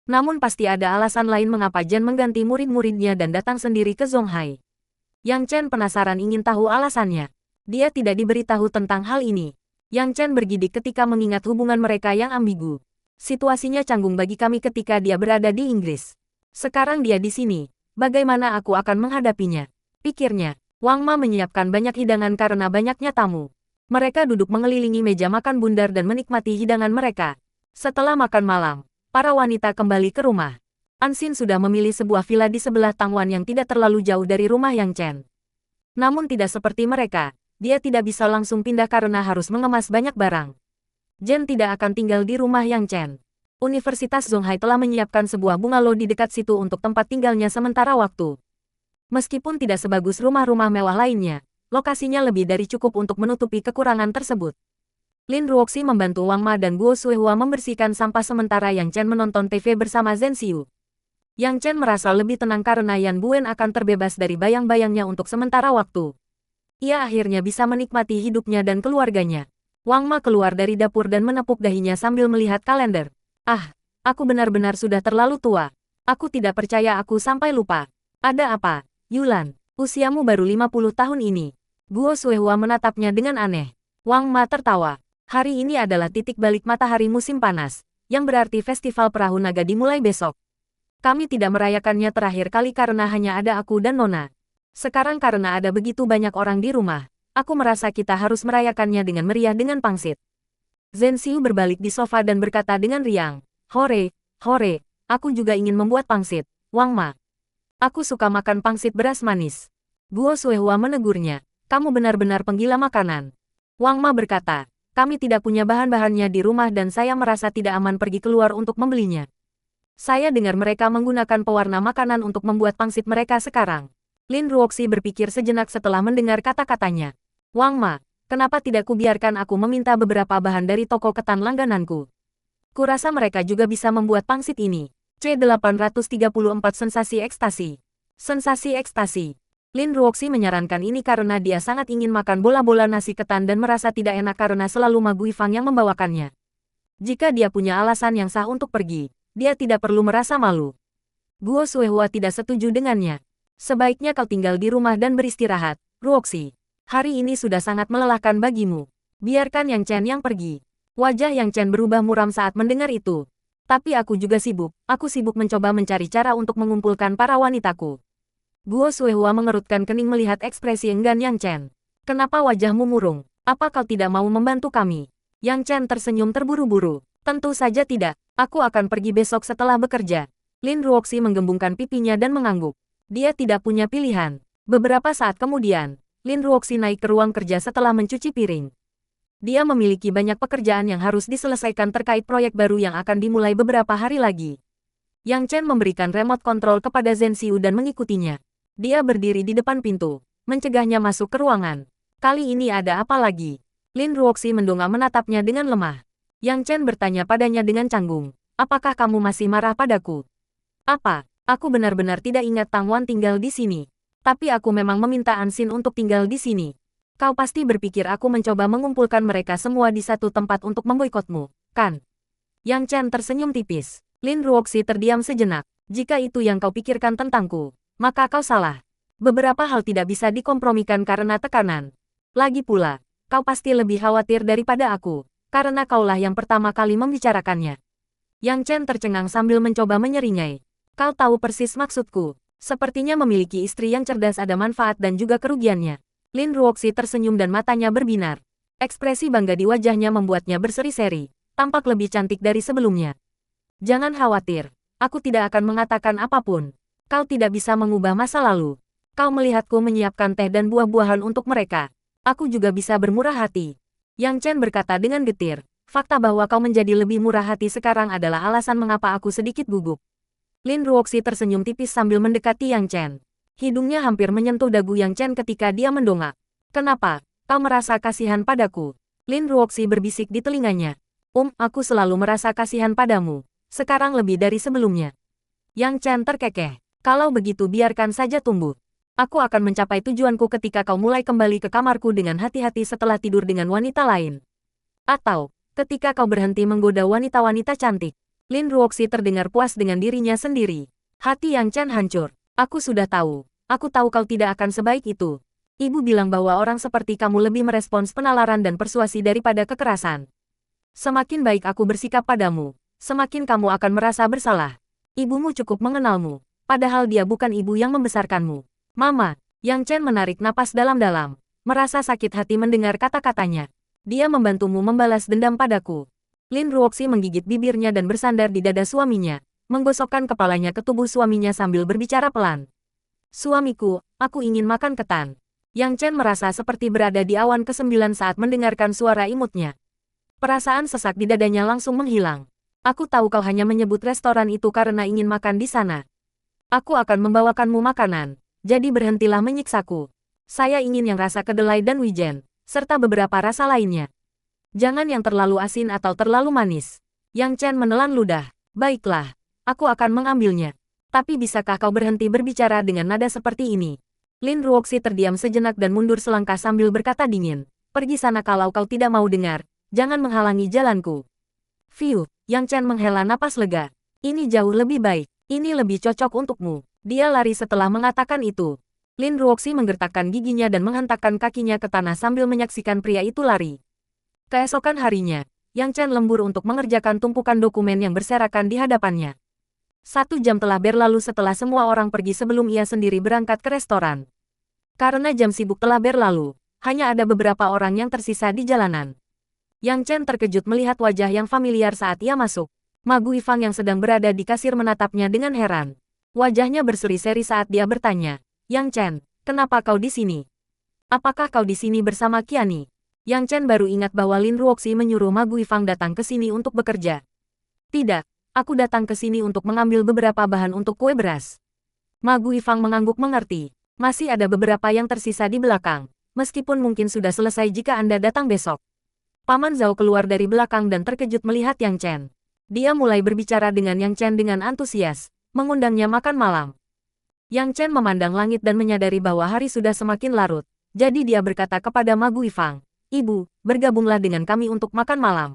Namun pasti ada alasan lain mengapa Jen mengganti murid-muridnya dan datang sendiri ke Zonghai. Yang Chen penasaran ingin tahu alasannya. Dia tidak diberitahu tentang hal ini. Yang Chen bergidik ketika mengingat hubungan mereka yang ambigu. Situasinya canggung bagi kami ketika dia berada di Inggris. Sekarang dia di sini. Bagaimana aku akan menghadapinya? Pikirnya. Wang Ma menyiapkan banyak hidangan karena banyaknya tamu. Mereka duduk mengelilingi meja makan bundar dan menikmati hidangan mereka. Setelah makan malam, para wanita kembali ke rumah. Ansin sudah memilih sebuah villa di sebelah Tangwan yang tidak terlalu jauh dari rumah Yang Chen. Namun tidak seperti mereka. Dia tidak bisa langsung pindah karena harus mengemas banyak barang. Jen tidak akan tinggal di rumah Yang Chen. Universitas Zonghai telah menyiapkan sebuah bungalow di dekat situ untuk tempat tinggalnya sementara waktu. Meskipun tidak sebagus rumah-rumah mewah lainnya, lokasinya lebih dari cukup untuk menutupi kekurangan tersebut. Lin Ruoxi membantu Wang Ma dan Guo Suehua membersihkan sampah sementara Yang Chen menonton TV bersama Zhen Xiu. Yang Chen merasa lebih tenang karena Yan Buen akan terbebas dari bayang-bayangnya untuk sementara waktu. Ia akhirnya bisa menikmati hidupnya dan keluarganya. Wang Ma keluar dari dapur dan menepuk dahinya sambil melihat kalender. Ah, aku benar-benar sudah terlalu tua. Aku tidak percaya aku sampai lupa. Ada apa, Yulan? Usiamu baru 50 tahun ini. Guo Suehua menatapnya dengan aneh. Wang Ma tertawa. Hari ini adalah titik balik matahari musim panas, yang berarti festival perahu naga dimulai besok. Kami tidak merayakannya terakhir kali karena hanya ada aku dan Nona. Sekarang karena ada begitu banyak orang di rumah, aku merasa kita harus merayakannya dengan meriah dengan pangsit. Zhen Xiu berbalik di sofa dan berkata dengan riang, "Hore, hore, aku juga ingin membuat pangsit, Wang Ma. Aku suka makan pangsit beras manis." Guo Suehua menegurnya, "Kamu benar-benar penggila makanan." Wang Ma berkata, "Kami tidak punya bahan-bahannya di rumah dan saya merasa tidak aman pergi keluar untuk membelinya. Saya dengar mereka menggunakan pewarna makanan untuk membuat pangsit mereka sekarang." Lin Ruoxi berpikir sejenak setelah mendengar kata-katanya. "Wang Ma, kenapa tidak kubiarkan aku meminta beberapa bahan dari toko ketan langgananku? Kurasa mereka juga bisa membuat pangsit ini." C834 Sensasi Ekstasi. Sensasi ekstasi. Lin Ruoxi menyarankan ini karena dia sangat ingin makan bola-bola nasi ketan dan merasa tidak enak karena selalu Ma Guifang yang membawakannya. Jika dia punya alasan yang sah untuk pergi, dia tidak perlu merasa malu. Guo Suehua tidak setuju dengannya. "Sebaiknya kau tinggal di rumah dan beristirahat, Ruoxi. Hari ini sudah sangat melelahkan bagimu. Biarkan Yang Chen yang pergi." Wajah Yang Chen berubah muram saat mendengar itu. "Tapi aku juga sibuk, aku sibuk mencoba mencari cara untuk mengumpulkan para wanitaku." Guo Suehua mengerutkan kening melihat ekspresi enggan Yang Chen. "Kenapa wajahmu murung? Apa kau tidak mau membantu kami?" Yang Chen tersenyum terburu-buru. "Tentu saja tidak, aku akan pergi besok setelah bekerja." Lin Ruoxi menggembungkan pipinya dan mengangguk. Dia tidak punya pilihan. Beberapa saat kemudian, Lin Ruoxi naik ke ruang kerja setelah mencuci piring. Dia memiliki banyak pekerjaan yang harus diselesaikan terkait proyek baru yang akan dimulai beberapa hari lagi. Yang Chen memberikan remote control kepada Zhen Xiu dan mengikutinya. Dia berdiri di depan pintu, mencegahnya masuk ke ruangan. "Kali ini ada apa lagi?" Lin Ruoxi mendongak menatapnya dengan lemah. Yang Chen bertanya padanya dengan canggung, "Apakah kamu masih marah padaku?" "Apa? Aku benar-benar tidak ingat Tang Wan tinggal di sini. Tapi aku memang meminta Ansin untuk tinggal di sini. Kau pasti berpikir aku mencoba mengumpulkan mereka semua di satu tempat untuk memboikotmu, kan?" Yang Chen tersenyum tipis. Lin Ruoxi terdiam sejenak. "Jika itu yang kau pikirkan tentangku, maka kau salah. Beberapa hal tidak bisa dikompromikan karena tekanan. Lagi pula, kau pasti lebih khawatir daripada aku, karena kaulah yang pertama kali membicarakannya." Yang Chen tercengang sambil mencoba menyeringai. "Kau tahu persis maksudku. Sepertinya memiliki istri yang cerdas ada manfaat dan juga kerugiannya." Lin Ruoxi tersenyum dan matanya berbinar. Ekspresi bangga di wajahnya membuatnya berseri-seri, tampak lebih cantik dari sebelumnya. "Jangan khawatir, aku tidak akan mengatakan apapun. Kau tidak bisa mengubah masa lalu. Kau melihatku menyiapkan teh dan buah-buahan untuk mereka. Aku juga bisa bermurah hati." Yang Chen berkata dengan getir, "Fakta bahwa kau menjadi lebih murah hati sekarang adalah alasan mengapa aku sedikit gugup." Lin Ruoxi tersenyum tipis sambil mendekati Yang Chen. Hidungnya hampir menyentuh dagu Yang Chen ketika dia mendongak. "Kenapa? Kau merasa kasihan padaku?" Lin Ruoxi berbisik di telinganya. Aku selalu merasa kasihan padamu. Sekarang lebih dari sebelumnya. Yang Chen terkekeh. Kalau begitu biarkan saja tumbuh. Aku akan mencapai tujuanku ketika kau mulai kembali ke kamarku dengan hati-hati setelah tidur dengan wanita lain. Atau, ketika kau berhenti menggoda wanita-wanita cantik. Lin Ruoxi terdengar puas dengan dirinya sendiri. Hati Yang Chen hancur. Aku sudah tahu. Aku tahu kau tidak akan sebaik itu. Ibu bilang bahwa orang seperti kamu lebih merespons penalaran dan persuasi daripada kekerasan. Semakin baik aku bersikap padamu, semakin kamu akan merasa bersalah. Ibumu cukup mengenalmu, padahal dia bukan ibu yang membesarkanmu. Mama, Yang Chen menarik napas dalam-dalam, merasa sakit hati mendengar kata-katanya. Dia membantumu membalas dendam padaku. Lin Ruoxi menggigit bibirnya dan bersandar di dada suaminya, menggosokkan kepalanya ke tubuh suaminya sambil berbicara pelan. Suamiku, aku ingin makan ketan. Yang Chen merasa seperti berada di awan ke-9 saat mendengarkan suara imutnya. Perasaan sesak di dadanya langsung menghilang. Aku tahu kau hanya menyebut restoran itu karena ingin makan di sana. Aku akan membawakanmu makanan, jadi berhentilah menyiksaku. Saya ingin yang rasa kedelai dan wijen, serta beberapa rasa lainnya. Jangan yang terlalu asin atau terlalu manis. Yang Chen menelan ludah. Baiklah, aku akan mengambilnya. Tapi bisakah kau berhenti berbicara dengan nada seperti ini? Lin Ruoxi terdiam sejenak dan mundur selangkah sambil berkata dingin. Pergi sana kalau kau tidak mau dengar. Jangan menghalangi jalanku. Fiu, Yang Chen menghela napas lega. Ini jauh lebih baik. Ini lebih cocok untukmu. Dia lari setelah mengatakan itu. Lin Ruoxi menggertakkan giginya dan menghentakkan kakinya ke tanah sambil menyaksikan pria itu lari. Keesokan harinya, Yang Chen lembur untuk mengerjakan tumpukan dokumen yang berserakan di hadapannya. 1 jam telah berlalu setelah semua orang pergi sebelum ia sendiri berangkat ke restoran. Karena jam sibuk telah berlalu, hanya ada beberapa orang yang tersisa di jalanan. Yang Chen terkejut melihat wajah yang familiar saat ia masuk. Ma Guifang yang sedang berada di kasir menatapnya dengan heran. Wajahnya berseri-seri saat dia bertanya, Yang Chen, kenapa kau di sini? Apakah kau di sini bersama Qiani? Yang Chen baru ingat bahwa Lin Ruoxi menyuruh Ma Guifang datang ke sini untuk bekerja. Tidak. Aku datang ke sini untuk mengambil beberapa bahan untuk kue beras. Ma Guifang mengangguk mengerti. Masih ada beberapa yang tersisa di belakang. Meskipun mungkin sudah selesai jika Anda datang besok. Paman Zhao keluar dari belakang dan terkejut melihat Yang Chen. Dia mulai berbicara dengan Yang Chen dengan antusias, mengundangnya makan malam. Yang Chen memandang langit dan menyadari bahwa hari sudah semakin larut. Jadi dia berkata kepada Ma Guifang, Ibu, bergabunglah dengan kami untuk makan malam.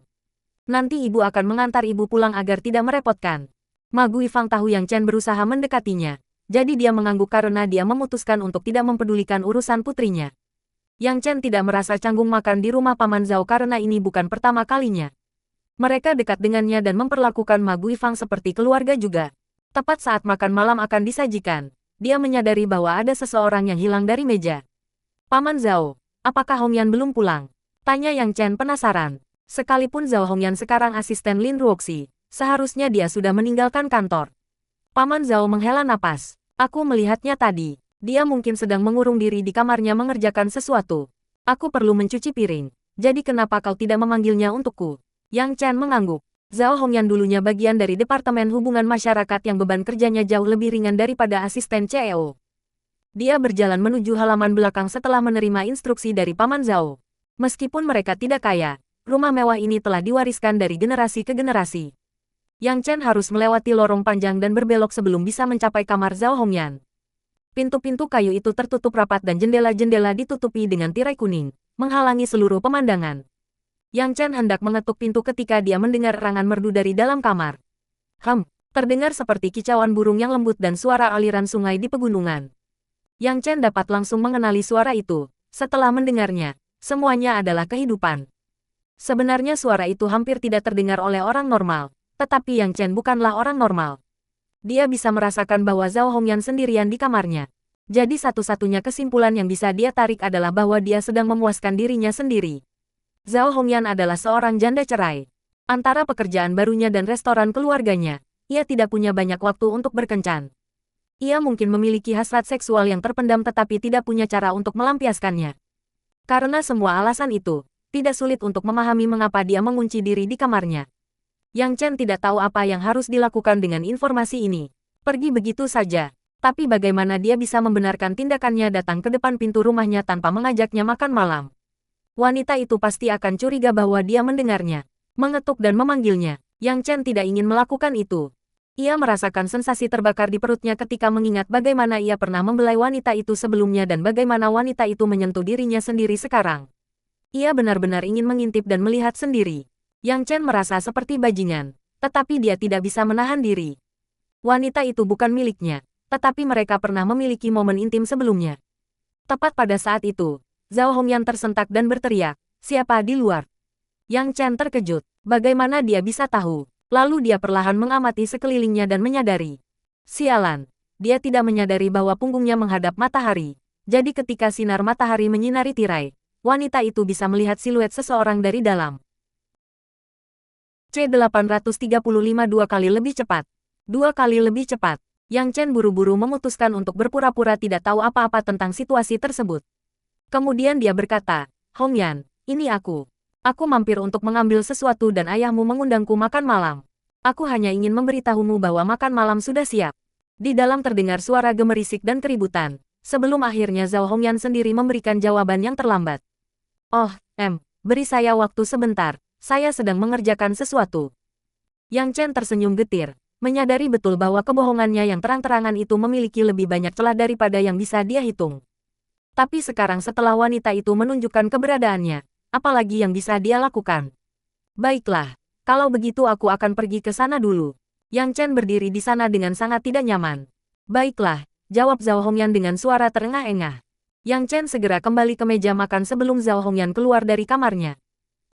Nanti ibu akan mengantar ibu pulang agar tidak merepotkan. Ma Guifang tahu Yang Chen berusaha mendekatinya. Jadi dia mengangguk karena dia memutuskan untuk tidak mempedulikan urusan putrinya. Yang Chen tidak merasa canggung makan di rumah Paman Zhao karena ini bukan pertama kalinya. Mereka dekat dengannya dan memperlakukan Ma Guifang seperti keluarga juga. Tepat saat makan malam akan disajikan, dia menyadari bahwa ada seseorang yang hilang dari meja. Paman Zhao, apakah Hongyan belum pulang? Tanya Yang Chen penasaran. Sekalipun Zhao Hongyan sekarang asisten Lin Ruoxi, seharusnya dia sudah meninggalkan kantor. Paman Zhao menghela napas. Aku melihatnya tadi. Dia mungkin sedang mengurung diri di kamarnya mengerjakan sesuatu. Aku perlu mencuci piring. Jadi kenapa kau tidak memanggilnya untukku? Yang Chen mengangguk. Zhao Hongyan dulunya bagian dari Departemen Hubungan Masyarakat yang beban kerjanya jauh lebih ringan daripada asisten CEO. Dia berjalan menuju halaman belakang setelah menerima instruksi dari Paman Zhao. Meskipun mereka tidak kaya, rumah mewah ini telah diwariskan dari generasi ke generasi. Yang Chen harus melewati lorong panjang dan berbelok sebelum bisa mencapai kamar Zhao Hongyan. Pintu-pintu kayu itu tertutup rapat dan jendela-jendela ditutupi dengan tirai kuning, menghalangi seluruh pemandangan. Yang Chen hendak mengetuk pintu ketika dia mendengar erangan merdu dari dalam kamar. Terdengar seperti kicauan burung yang lembut dan suara aliran sungai di pegunungan. Yang Chen dapat langsung mengenali suara itu. Setelah mendengarnya, semuanya adalah kehidupan. Sebenarnya suara itu hampir tidak terdengar oleh orang normal, tetapi Yang Chen bukanlah orang normal. Dia bisa merasakan bahwa Zhao Hongyan sendirian di kamarnya. Jadi satu-satunya kesimpulan yang bisa dia tarik adalah bahwa dia sedang memuaskan dirinya sendiri. Zhao Hongyan adalah seorang janda cerai. Antara pekerjaan barunya dan restoran keluarganya, ia tidak punya banyak waktu untuk berkencan. Ia mungkin memiliki hasrat seksual yang terpendam tetapi tidak punya cara untuk melampiaskannya. Karena semua alasan itu, tidak sulit untuk memahami mengapa dia mengunci diri di kamarnya. Yang Chen tidak tahu apa yang harus dilakukan dengan informasi ini. Pergi begitu saja. Tapi bagaimana dia bisa membenarkan tindakannya datang ke depan pintu rumahnya tanpa mengajaknya makan malam? Wanita itu pasti akan curiga bahwa dia mendengarnya, mengetuk dan memanggilnya. Yang Chen tidak ingin melakukan itu. Ia merasakan sensasi terbakar di perutnya ketika mengingat bagaimana ia pernah membelai wanita itu sebelumnya dan bagaimana wanita itu menyentuh dirinya sendiri sekarang. Ia benar-benar ingin mengintip dan melihat sendiri. Yang Chen merasa seperti bajingan, tetapi dia tidak bisa menahan diri. Wanita itu bukan miliknya, tetapi mereka pernah memiliki momen intim sebelumnya. Tepat pada saat itu, Zhao Hongyan tersentak dan berteriak, "Siapa di luar?" Yang Chen terkejut. Bagaimana dia bisa tahu? Lalu dia perlahan mengamati sekelilingnya dan menyadari. Sialan, dia tidak menyadari bahwa punggungnya menghadap matahari. Jadi ketika sinar matahari menyinari tirai, wanita itu bisa melihat siluet seseorang dari dalam. C835 dua kali lebih cepat. 2 kali lebih cepat. Yang Chen buru-buru memutuskan untuk berpura-pura tidak tahu apa-apa tentang situasi tersebut. Kemudian dia berkata, "Hongyan, ini aku. Aku mampir untuk mengambil sesuatu dan ayahmu mengundangku makan malam. Aku hanya ingin memberitahumu bahwa makan malam sudah siap." Di dalam terdengar suara gemerisik dan keributan, sebelum akhirnya Zhao Hongyan sendiri memberikan jawaban yang terlambat. "Oh, beri saya waktu sebentar, saya sedang mengerjakan sesuatu." Yang Chen tersenyum getir, menyadari betul bahwa kebohongannya yang terang-terangan itu memiliki lebih banyak celah daripada yang bisa dia hitung. Tapi sekarang setelah wanita itu menunjukkan keberadaannya, apalagi yang bisa dia lakukan? Baiklah, kalau begitu aku akan pergi ke sana dulu. Yang Chen berdiri di sana dengan sangat tidak nyaman. Baiklah, jawab Zhao Hongyan dengan suara terengah-engah. Yang Chen segera kembali ke meja makan sebelum Zhao Hongyan keluar dari kamarnya.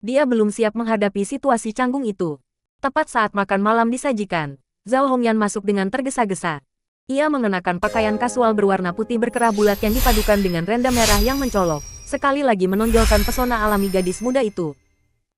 Dia belum siap menghadapi situasi canggung itu. Tepat saat makan malam disajikan, Zhao Hongyan masuk dengan tergesa-gesa. Ia mengenakan pakaian kasual berwarna putih berkerah bulat yang dipadukan dengan renda merah yang mencolok, sekali lagi menonjolkan pesona alami gadis muda itu.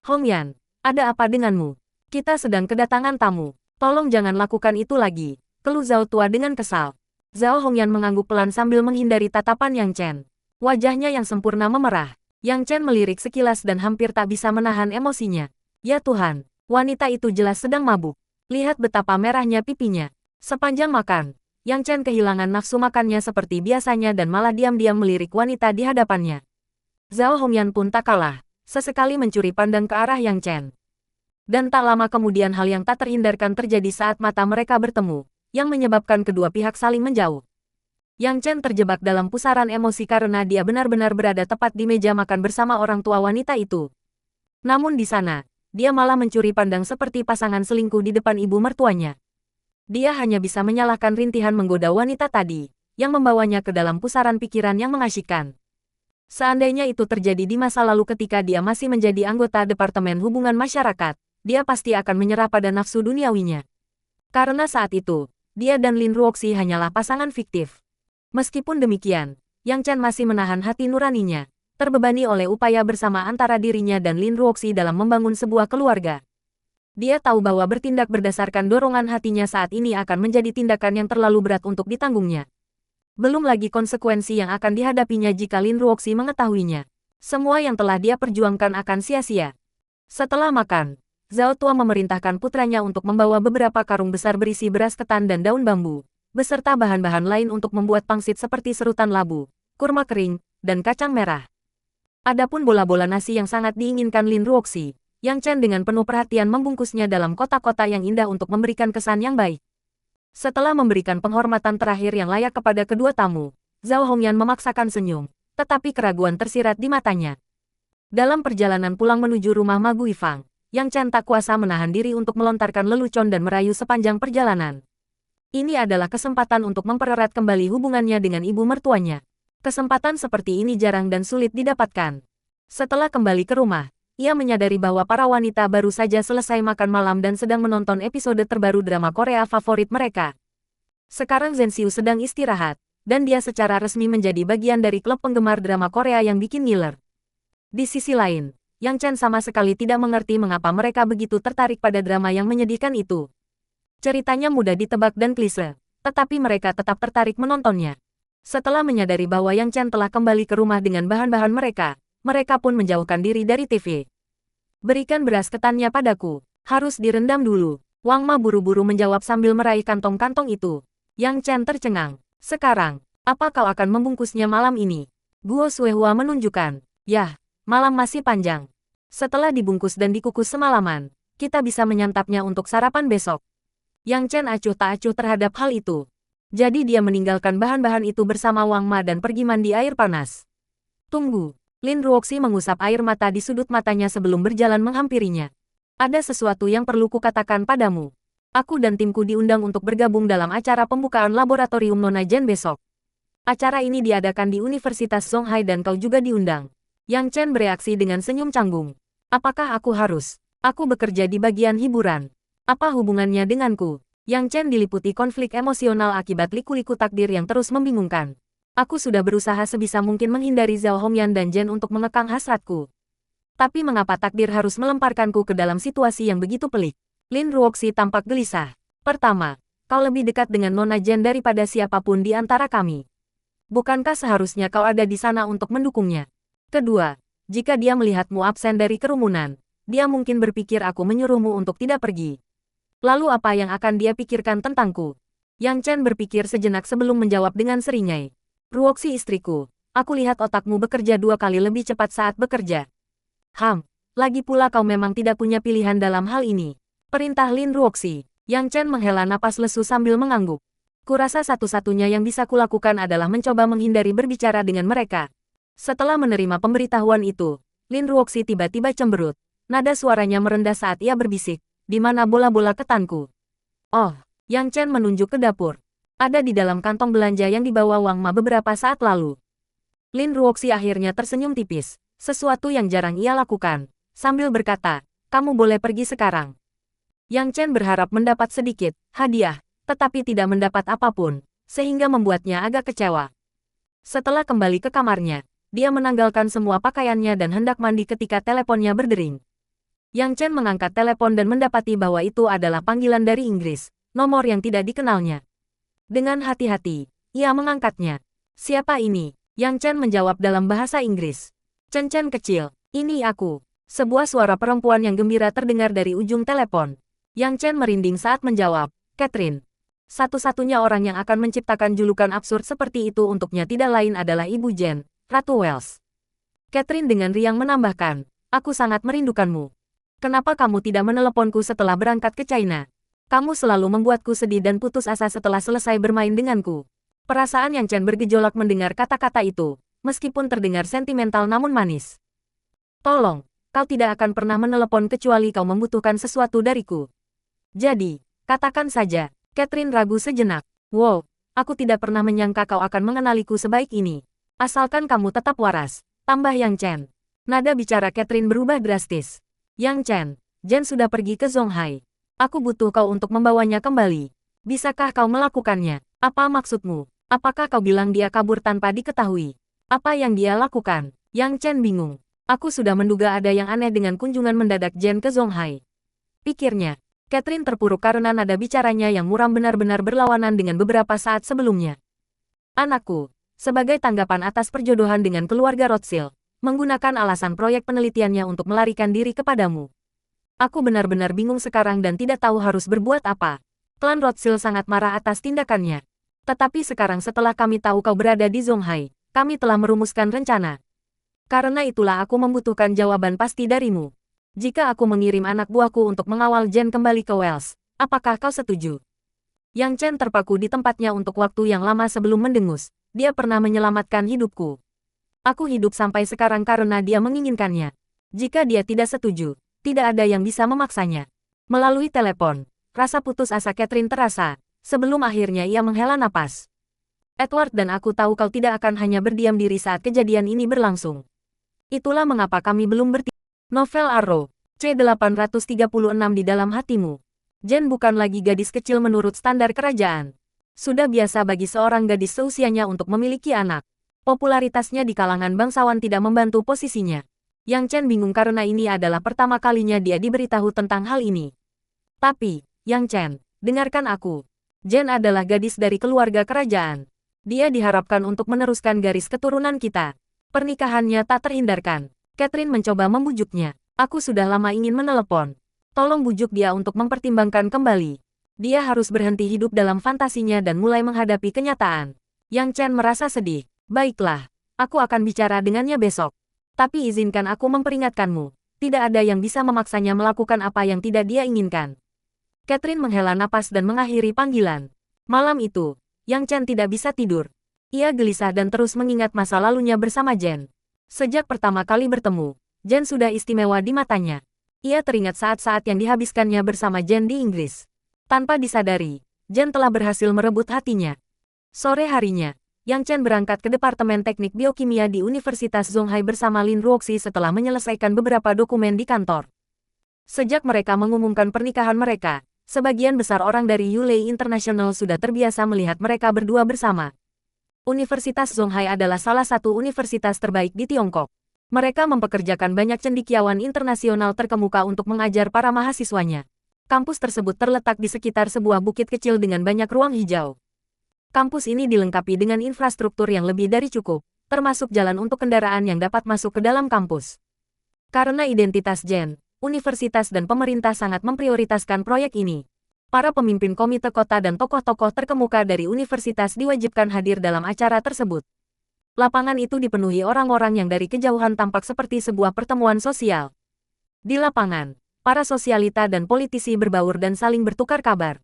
"Hongyan, ada apa denganmu? Kita sedang kedatangan tamu. Tolong jangan lakukan itu lagi," keluh Zhao tua dengan kesal. Zhao Hongyan mengangguk pelan sambil menghindari tatapan Yang Chen. Wajahnya yang sempurna memerah. Yang Chen melirik sekilas dan hampir tak bisa menahan emosinya. Ya Tuhan, wanita itu jelas sedang mabuk. Lihat betapa merahnya pipinya. Sepanjang makan, Yang Chen kehilangan nafsu makannya seperti biasanya dan malah diam-diam melirik wanita di hadapannya. Zhao Hongyan pun tak kalah, sesekali mencuri pandang ke arah Yang Chen. Dan tak lama kemudian hal yang tak terhindarkan terjadi saat mata mereka bertemu, yang menyebabkan kedua pihak saling menjauh. Yang Chen terjebak dalam pusaran emosi karena dia benar-benar berada tepat di meja makan bersama orang tua wanita itu. Namun di sana, dia malah mencuri pandang seperti pasangan selingkuh di depan ibu mertuanya. Dia hanya bisa menyalahkan rintihan menggoda wanita tadi, yang membawanya ke dalam pusaran pikiran yang mengasyikkan. Seandainya itu terjadi di masa lalu ketika dia masih menjadi anggota Departemen Hubungan Masyarakat, dia pasti akan menyerah pada nafsu duniawinya. Karena saat itu, dia dan Lin Ruoxi hanyalah pasangan fiktif. Meskipun demikian, Yang Chen masih menahan hati nuraninya, terbebani oleh upaya bersama antara dirinya dan Lin Ruoxi dalam membangun sebuah keluarga. Dia tahu bahwa bertindak berdasarkan dorongan hatinya saat ini akan menjadi tindakan yang terlalu berat untuk ditanggungnya. Belum lagi konsekuensi yang akan dihadapinya jika Lin Ruoxi mengetahuinya. Semua yang telah dia perjuangkan akan sia-sia. Setelah makan, Zhao tua memerintahkan putranya untuk membawa beberapa karung besar berisi beras ketan dan daun bambu, beserta bahan-bahan lain untuk membuat pangsit seperti serutan labu, kurma kering, dan kacang merah. Adapun bola-bola nasi yang sangat diinginkan Lin Ruoxi, Yang Chen dengan penuh perhatian membungkusnya dalam kotak-kotak yang indah untuk memberikan kesan yang baik. Setelah memberikan penghormatan terakhir yang layak kepada kedua tamu, Zhao Hongyan memaksakan senyum, tetapi keraguan tersirat di matanya. Dalam perjalanan pulang menuju rumah Ma Guifang, Yang Chen tak kuasa menahan diri untuk melontarkan lelucon dan merayu sepanjang perjalanan. Ini adalah kesempatan untuk mempererat kembali hubungannya dengan ibu mertuanya. Kesempatan seperti ini jarang dan sulit didapatkan. Setelah kembali ke rumah, ia menyadari bahwa para wanita baru saja selesai makan malam dan sedang menonton episode terbaru drama Korea favorit mereka. Sekarang Zhen Xiu sedang istirahat, dan dia secara resmi menjadi bagian dari klub penggemar drama Korea yang bikin ngiler. Di sisi lain, Yang Chen sama sekali tidak mengerti mengapa mereka begitu tertarik pada drama yang menyedihkan itu. Ceritanya mudah ditebak dan klise, tetapi mereka tetap tertarik menontonnya. Setelah menyadari bahwa Yang Chen telah kembali ke rumah dengan bahan-bahan mereka pun menjauhkan diri dari TV. "Berikan beras ketannya padaku, harus direndam dulu." Wang Ma buru-buru menjawab sambil meraih kantong-kantong itu. Yang Chen tercengang. "Sekarang, apa kau akan membungkusnya malam ini?" Guo Suehua menunjukkan. "Yah, Malam masih panjang. Setelah dibungkus dan dikukus semalaman, kita bisa menyantapnya untuk sarapan besok. Yang Chen acuh tak acuh terhadap hal itu. Jadi dia meninggalkan bahan-bahan itu bersama Wang Ma dan pergi mandi air panas. Tunggu. Lin Ruoxi mengusap air mata di sudut matanya sebelum berjalan menghampirinya. Ada sesuatu yang perlu kukatakan padamu. Aku dan timku diundang untuk bergabung dalam acara pembukaan laboratorium Nona Jen besok. Acara ini diadakan di Universitas Zonghai dan kau juga diundang. Yang Chen bereaksi dengan senyum canggung. Apakah aku harus? Aku bekerja di bagian hiburan. Apa hubungannya denganku? Yang Chen diliputi konflik emosional akibat liku-liku takdir yang terus membingungkan. Aku sudah berusaha sebisa mungkin menghindari Zhao Hongyan dan Jen untuk mengekang hasratku. Tapi mengapa takdir harus melemparkanku ke dalam situasi yang begitu pelik? Lin Ruoxi tampak gelisah. Pertama, kau lebih dekat dengan Nona Jen daripada siapapun di antara kami. Bukankah seharusnya kau ada di sana untuk mendukungnya? Kedua, jika dia melihatmu absen dari kerumunan, dia mungkin berpikir aku menyuruhmu untuk tidak pergi. Lalu apa yang akan dia pikirkan tentangku? Yang Chen berpikir sejenak sebelum menjawab dengan seringai. Ruoxi istriku, aku lihat otakmu bekerja 2 kali lebih cepat saat bekerja. Lagi pula kau memang tidak punya pilihan dalam hal ini. Perintah Lin Ruoxi. Yang Chen menghela napas lesu sambil mengangguk. Kurasa satu-satunya yang bisa kulakukan adalah mencoba menghindari berbicara dengan mereka. Setelah menerima pemberitahuan itu, Lin Ruoxi tiba-tiba cemberut. Nada suaranya merendah saat ia berbisik. Di mana bola-bola ketanku? Oh, Yang Chen menunjuk ke dapur. Ada di dalam kantong belanja yang dibawa Wang Ma beberapa saat lalu. Lin Ruoxi akhirnya tersenyum tipis, sesuatu yang jarang ia lakukan, sambil berkata, kamu boleh pergi sekarang. Yang Chen berharap mendapat sedikit hadiah, tetapi tidak mendapat apapun, sehingga membuatnya agak kecewa. Setelah kembali ke kamarnya, dia menanggalkan semua pakaiannya dan hendak mandi ketika teleponnya berdering. Yang Chen mengangkat telepon dan mendapati bahwa itu adalah panggilan dari Inggris, nomor yang tidak dikenalnya. Dengan hati-hati, ia mengangkatnya. Siapa ini? Yang Chen menjawab dalam bahasa Inggris. Chen kecil, ini aku. Sebuah suara perempuan yang gembira terdengar dari ujung telepon. Yang Chen merinding saat menjawab, Catherine. Satu-satunya orang yang akan menciptakan julukan absurd seperti itu untuknya tidak lain adalah Ibu Jen, Ratu Wells. Catherine dengan riang menambahkan, aku sangat merindukanmu. Kenapa kamu tidak meneleponku setelah berangkat ke China? Kamu selalu membuatku sedih dan putus asa setelah selesai bermain denganku. Perasaan Yang Chen bergejolak mendengar kata-kata itu, meskipun terdengar sentimental namun manis. Tolong, kau tidak akan pernah menelepon kecuali kau membutuhkan sesuatu dariku. Jadi, katakan saja. Catherine ragu sejenak. Wow, aku tidak pernah menyangka kau akan mengenaliku sebaik ini. Asalkan kamu tetap waras, tambah Yang Chen. Nada bicara Catherine berubah drastis. Yang Chen, Jen sudah pergi ke Zonghai. Aku butuh kau untuk membawanya kembali. Bisakah kau melakukannya? Apa maksudmu? Apakah kau bilang dia kabur tanpa diketahui? Apa yang dia lakukan? Yang Chen bingung. Aku sudah menduga ada yang aneh dengan kunjungan mendadak Jen ke Zonghai. Pikirnya, Catherine terpuruk karena nada bicaranya yang muram benar-benar berlawanan dengan beberapa saat sebelumnya. Anakku, sebagai tanggapan atas perjodohan dengan keluarga Rothschild, menggunakan alasan proyek penelitiannya untuk melarikan diri kepadamu. Aku benar-benar bingung sekarang dan tidak tahu harus berbuat apa. Klan Rothschild sangat marah atas tindakannya. Tetapi sekarang setelah kami tahu kau berada di Zonghai, kami telah merumuskan rencana. Karena itulah aku membutuhkan jawaban pasti darimu. Jika aku mengirim anak buahku untuk mengawal Jen kembali ke Wells, apakah kau setuju? Yang Chen terpaku di tempatnya untuk waktu yang lama sebelum mendengus. Dia pernah menyelamatkan hidupku. Aku hidup sampai sekarang karena dia menginginkannya. Jika dia tidak setuju, tidak ada yang bisa memaksanya. Melalui telepon, rasa putus asa Catherine terasa, sebelum akhirnya ia menghela napas. Edward dan aku tahu kau tidak akan hanya berdiam diri saat kejadian ini berlangsung. Itulah mengapa kami belum bertemu. Novel Arrow, C836 di dalam hatimu. Jen bukan lagi gadis kecil menurut standar kerajaan. Sudah biasa bagi seorang gadis seusianya untuk memiliki anak. Popularitasnya di kalangan bangsawan tidak membantu posisinya. Yang Chen bingung karena ini adalah pertama kalinya dia diberitahu tentang hal ini. Tapi, Yang Chen, dengarkan aku. Jen adalah gadis dari keluarga kerajaan. Dia diharapkan untuk meneruskan garis keturunan kita. Pernikahannya tak terhindarkan. Catherine mencoba membujuknya. Aku sudah lama ingin menelepon. Tolong bujuk dia untuk mempertimbangkan kembali. Dia harus berhenti hidup dalam fantasinya dan mulai menghadapi kenyataan. Yang Chen merasa sedih. Baiklah, aku akan bicara dengannya besok. Tapi izinkan aku memperingatkanmu. Tidak ada yang bisa memaksanya melakukan apa yang tidak dia inginkan. Catherine menghela napas dan mengakhiri panggilan. Malam itu, Yang Chen tidak bisa tidur. Ia gelisah dan terus mengingat masa lalunya bersama Jen. Sejak pertama kali bertemu, Jen sudah istimewa di matanya. Ia teringat saat-saat yang dihabiskannya bersama Jen di Inggris. Tanpa disadari, Jen telah berhasil merebut hatinya. Sore harinya, Yang Chen berangkat ke Departemen Teknik Biokimia di Universitas Zhonghai bersama Lin Ruoxi setelah menyelesaikan beberapa dokumen di kantor. Sejak mereka mengumumkan pernikahan mereka, sebagian besar orang dari Yulei International sudah terbiasa melihat mereka berdua bersama. Universitas Zhonghai adalah salah satu universitas terbaik di Tiongkok. Mereka mempekerjakan banyak cendekiawan internasional terkemuka untuk mengajar para mahasiswanya. Kampus tersebut terletak di sekitar sebuah bukit kecil dengan banyak ruang hijau. Kampus ini dilengkapi dengan infrastruktur yang lebih dari cukup, termasuk jalan untuk kendaraan yang dapat masuk ke dalam kampus. Karena identitas Jen, universitas dan pemerintah sangat memprioritaskan proyek ini. Para pemimpin komite kota dan tokoh-tokoh terkemuka dari universitas diwajibkan hadir dalam acara tersebut. Lapangan itu dipenuhi orang-orang yang dari kejauhan tampak seperti sebuah pertemuan sosial. Di lapangan, para sosialita dan politisi berbaur dan saling bertukar kabar.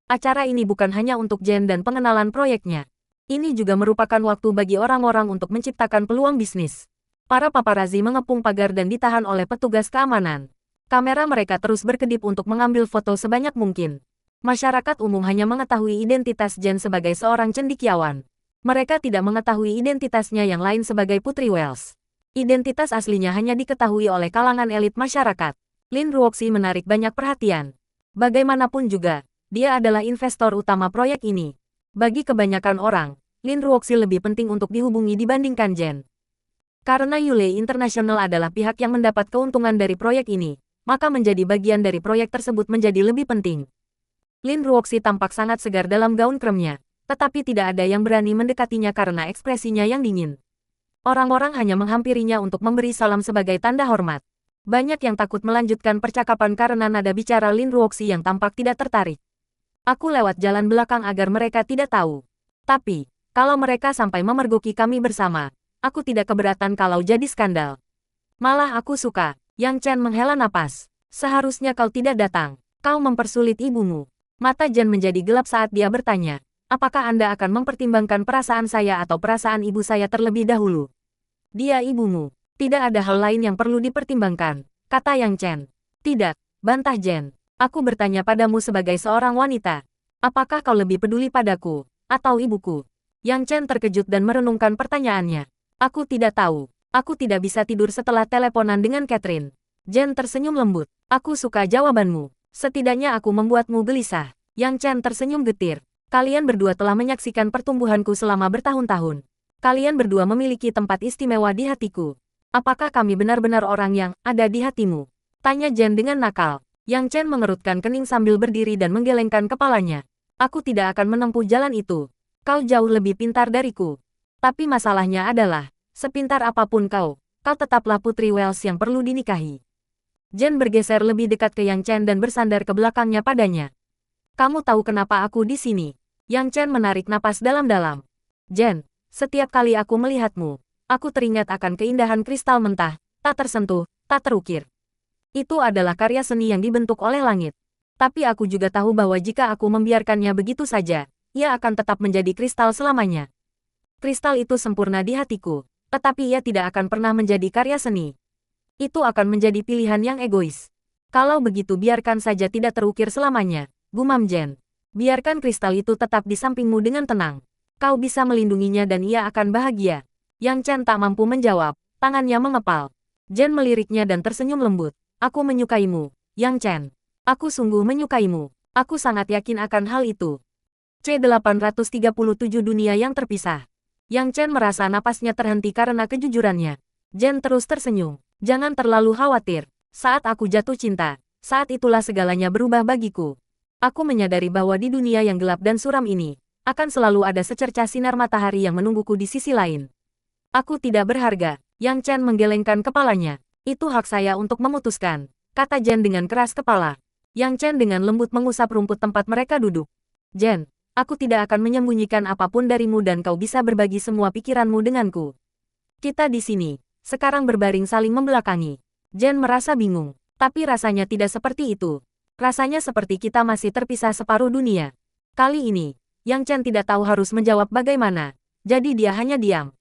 Acara ini bukan hanya untuk Jen dan pengenalan proyeknya. Ini juga merupakan waktu bagi orang-orang untuk menciptakan peluang bisnis. Para paparazzi mengepung pagar dan ditahan oleh petugas keamanan. Kamera mereka terus berkedip untuk mengambil foto sebanyak mungkin. Masyarakat umum hanya mengetahui identitas Jen sebagai seorang cendekiawan. Mereka tidak mengetahui identitasnya yang lain sebagai Putri Wells. Identitas aslinya hanya diketahui oleh kalangan elit masyarakat. Lin Ruoxi menarik banyak perhatian. Bagaimanapun juga, dia adalah investor utama proyek ini. Bagi kebanyakan orang, Lin Ruoxi lebih penting untuk dihubungi dibandingkan Jen. Karena Yulei International adalah pihak yang mendapat keuntungan dari proyek ini, maka menjadi bagian dari proyek tersebut menjadi lebih penting. Lin Ruoxi tampak sangat segar dalam gaun kremnya, tetapi tidak ada yang berani mendekatinya karena ekspresinya yang dingin. Orang-orang hanya menghampirinya untuk memberi salam sebagai tanda hormat. Banyak yang takut melanjutkan percakapan karena nada bicara Lin Ruoxi yang tampak tidak tertarik. Aku lewat jalan belakang agar mereka tidak tahu. Tapi, kalau mereka sampai memergoki kami bersama, aku tidak keberatan kalau jadi skandal. Malah aku suka. Yang Chen menghela napas. Seharusnya kau tidak datang. Kau mempersulit ibumu. Mata Jen menjadi gelap saat dia bertanya, apakah Anda akan mempertimbangkan perasaan saya atau perasaan ibu saya terlebih dahulu? Dia ibumu. Tidak ada hal lain yang perlu dipertimbangkan, kata Yang Chen. Tidak, bantah Jen. Aku bertanya padamu sebagai seorang wanita. Apakah kau lebih peduli padaku, atau ibuku? Yang Chen terkejut dan merenungkan pertanyaannya. Aku tidak tahu. Aku tidak bisa tidur setelah teleponan dengan Catherine. Jen tersenyum lembut. Aku suka jawabanmu. Setidaknya aku membuatmu gelisah. Yang Chen tersenyum getir. Kalian berdua telah menyaksikan pertumbuhanku selama bertahun-tahun. Kalian berdua memiliki tempat istimewa di hatiku. Apakah kami benar-benar orang yang ada di hatimu? Tanya Jen dengan nakal. Yang Chen mengerutkan kening sambil berdiri dan menggelengkan kepalanya. Aku tidak akan menempuh jalan itu. Kau jauh lebih pintar dariku. Tapi masalahnya adalah, sepintar apapun kau tetaplah Putri Wells yang perlu dinikahi. Jen bergeser lebih dekat ke Yang Chen dan bersandar ke belakangnya padanya. Kamu tahu kenapa aku di sini? Yang Chen menarik napas dalam-dalam. Jen, setiap kali aku melihatmu, aku teringat akan keindahan kristal mentah, tak tersentuh, tak terukir. Itu adalah karya seni yang dibentuk oleh langit. Tapi aku juga tahu bahwa jika aku membiarkannya begitu saja, ia akan tetap menjadi kristal selamanya. Kristal itu sempurna di hatiku, tetapi ia tidak akan pernah menjadi karya seni. Itu akan menjadi pilihan yang egois. Kalau begitu biarkan saja tidak terukir selamanya, gumam Jen. Biarkan kristal itu tetap di sampingmu dengan tenang. Kau bisa melindunginya dan ia akan bahagia. Yang Chen tak mampu menjawab, tangannya mengepal. Jen meliriknya dan tersenyum lembut. Aku menyukaimu, Yang Chen. Aku sungguh menyukaimu. Aku sangat yakin akan hal itu. C837 Dunia yang terpisah. Yang Chen merasa napasnya terhenti karena kejujurannya. Jen terus tersenyum. Jangan terlalu khawatir. Saat aku jatuh cinta, saat itulah segalanya berubah bagiku. Aku menyadari bahwa di dunia yang gelap dan suram ini, akan selalu ada secercah sinar matahari yang menungguku di sisi lain. Aku tidak berharga. Yang Chen menggelengkan kepalanya. Itu hak saya untuk memutuskan, kata Jen dengan keras kepala. Yang Chen dengan lembut mengusap rumput tempat mereka duduk. Jen, aku tidak akan menyembunyikan apapun darimu dan kau bisa berbagi semua pikiranmu denganku. Kita di sini, sekarang berbaring saling membelakangi. Jen merasa bingung, tapi rasanya tidak seperti itu. Rasanya seperti kita masih terpisah separuh dunia. Kali ini, Yang Chen tidak tahu harus menjawab bagaimana, jadi dia hanya diam.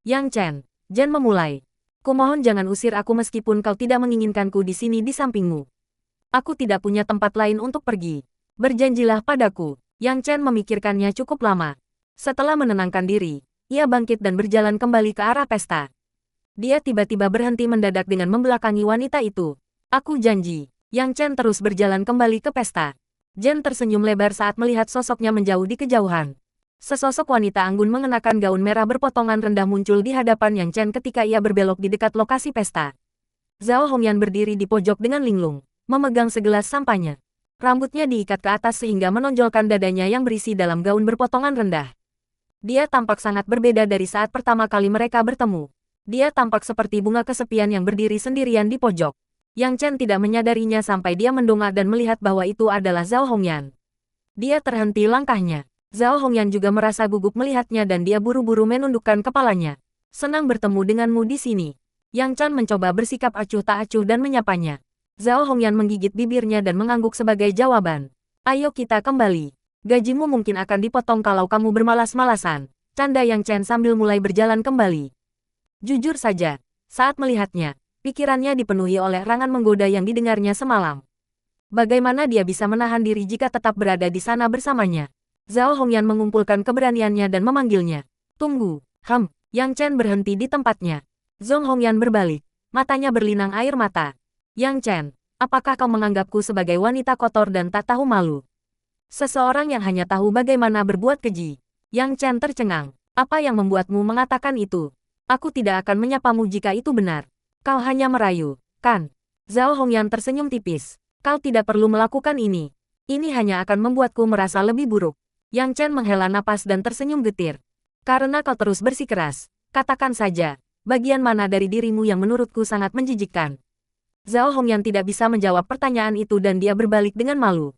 Yang Chen, Jen memulai. Kumohon jangan usir aku meskipun kau tidak menginginkanku di sini di sampingmu. Aku tidak punya tempat lain untuk pergi. Berjanjilah padaku. Yang Chen memikirkannya cukup lama. Setelah menenangkan diri, ia bangkit dan berjalan kembali ke arah pesta. Dia tiba-tiba berhenti mendadak dengan membelakangi wanita itu. Aku janji. Yang Chen terus berjalan kembali ke pesta. Jen tersenyum lebar saat melihat sosoknya menjauh di kejauhan. Sesosok wanita anggun mengenakan gaun merah berpotongan rendah muncul di hadapan Yang Chen ketika ia berbelok di dekat lokasi pesta. Zhao Hongyan berdiri di pojok dengan linglung, memegang segelas sampahnya. Rambutnya diikat ke atas sehingga menonjolkan dadanya yang berisi dalam gaun berpotongan rendah. Dia tampak sangat berbeda dari saat pertama kali mereka bertemu. Dia tampak seperti bunga kesepian yang berdiri sendirian di pojok. Yang Chen tidak menyadarinya sampai dia mendongak dan melihat bahwa itu adalah Zhao Hongyan. Dia terhenti langkahnya. Zhao Hongyan juga merasa gugup melihatnya dan dia buru-buru menundukkan kepalanya. Senang bertemu denganmu di sini. Yang Chen mencoba bersikap acuh tak acuh dan menyapanya. Zhao Hongyan menggigit bibirnya dan mengangguk sebagai jawaban. Ayo kita kembali. Gajimu mungkin akan dipotong kalau kamu bermalas-malasan. Canda Yang Chen sambil mulai berjalan kembali. Jujur saja, saat melihatnya, pikirannya dipenuhi oleh rangan menggoda yang didengarnya semalam. Bagaimana dia bisa menahan diri jika tetap berada di sana bersamanya? Zhao Hongyan mengumpulkan keberaniannya dan memanggilnya. Tunggu, Yang Chen berhenti di tempatnya. Zhao Hongyan berbalik, matanya berlinang air mata. Yang Chen, apakah kau menganggapku sebagai wanita kotor dan tak tahu malu? Seseorang yang hanya tahu bagaimana berbuat keji. Yang Chen tercengang. Apa yang membuatmu mengatakan itu? Aku tidak akan menyapamu jika itu benar. Kau hanya merayu, kan? Zhao Hongyan tersenyum tipis. Kau tidak perlu melakukan ini. Ini hanya akan membuatku merasa lebih buruk. Yang Chen menghela napas dan tersenyum getir. Karena kau terus bersikeras, katakan saja, bagian mana dari dirimu yang menurutku sangat menjijikkan. Zhao Hongyan tidak bisa menjawab pertanyaan itu dan dia berbalik dengan malu.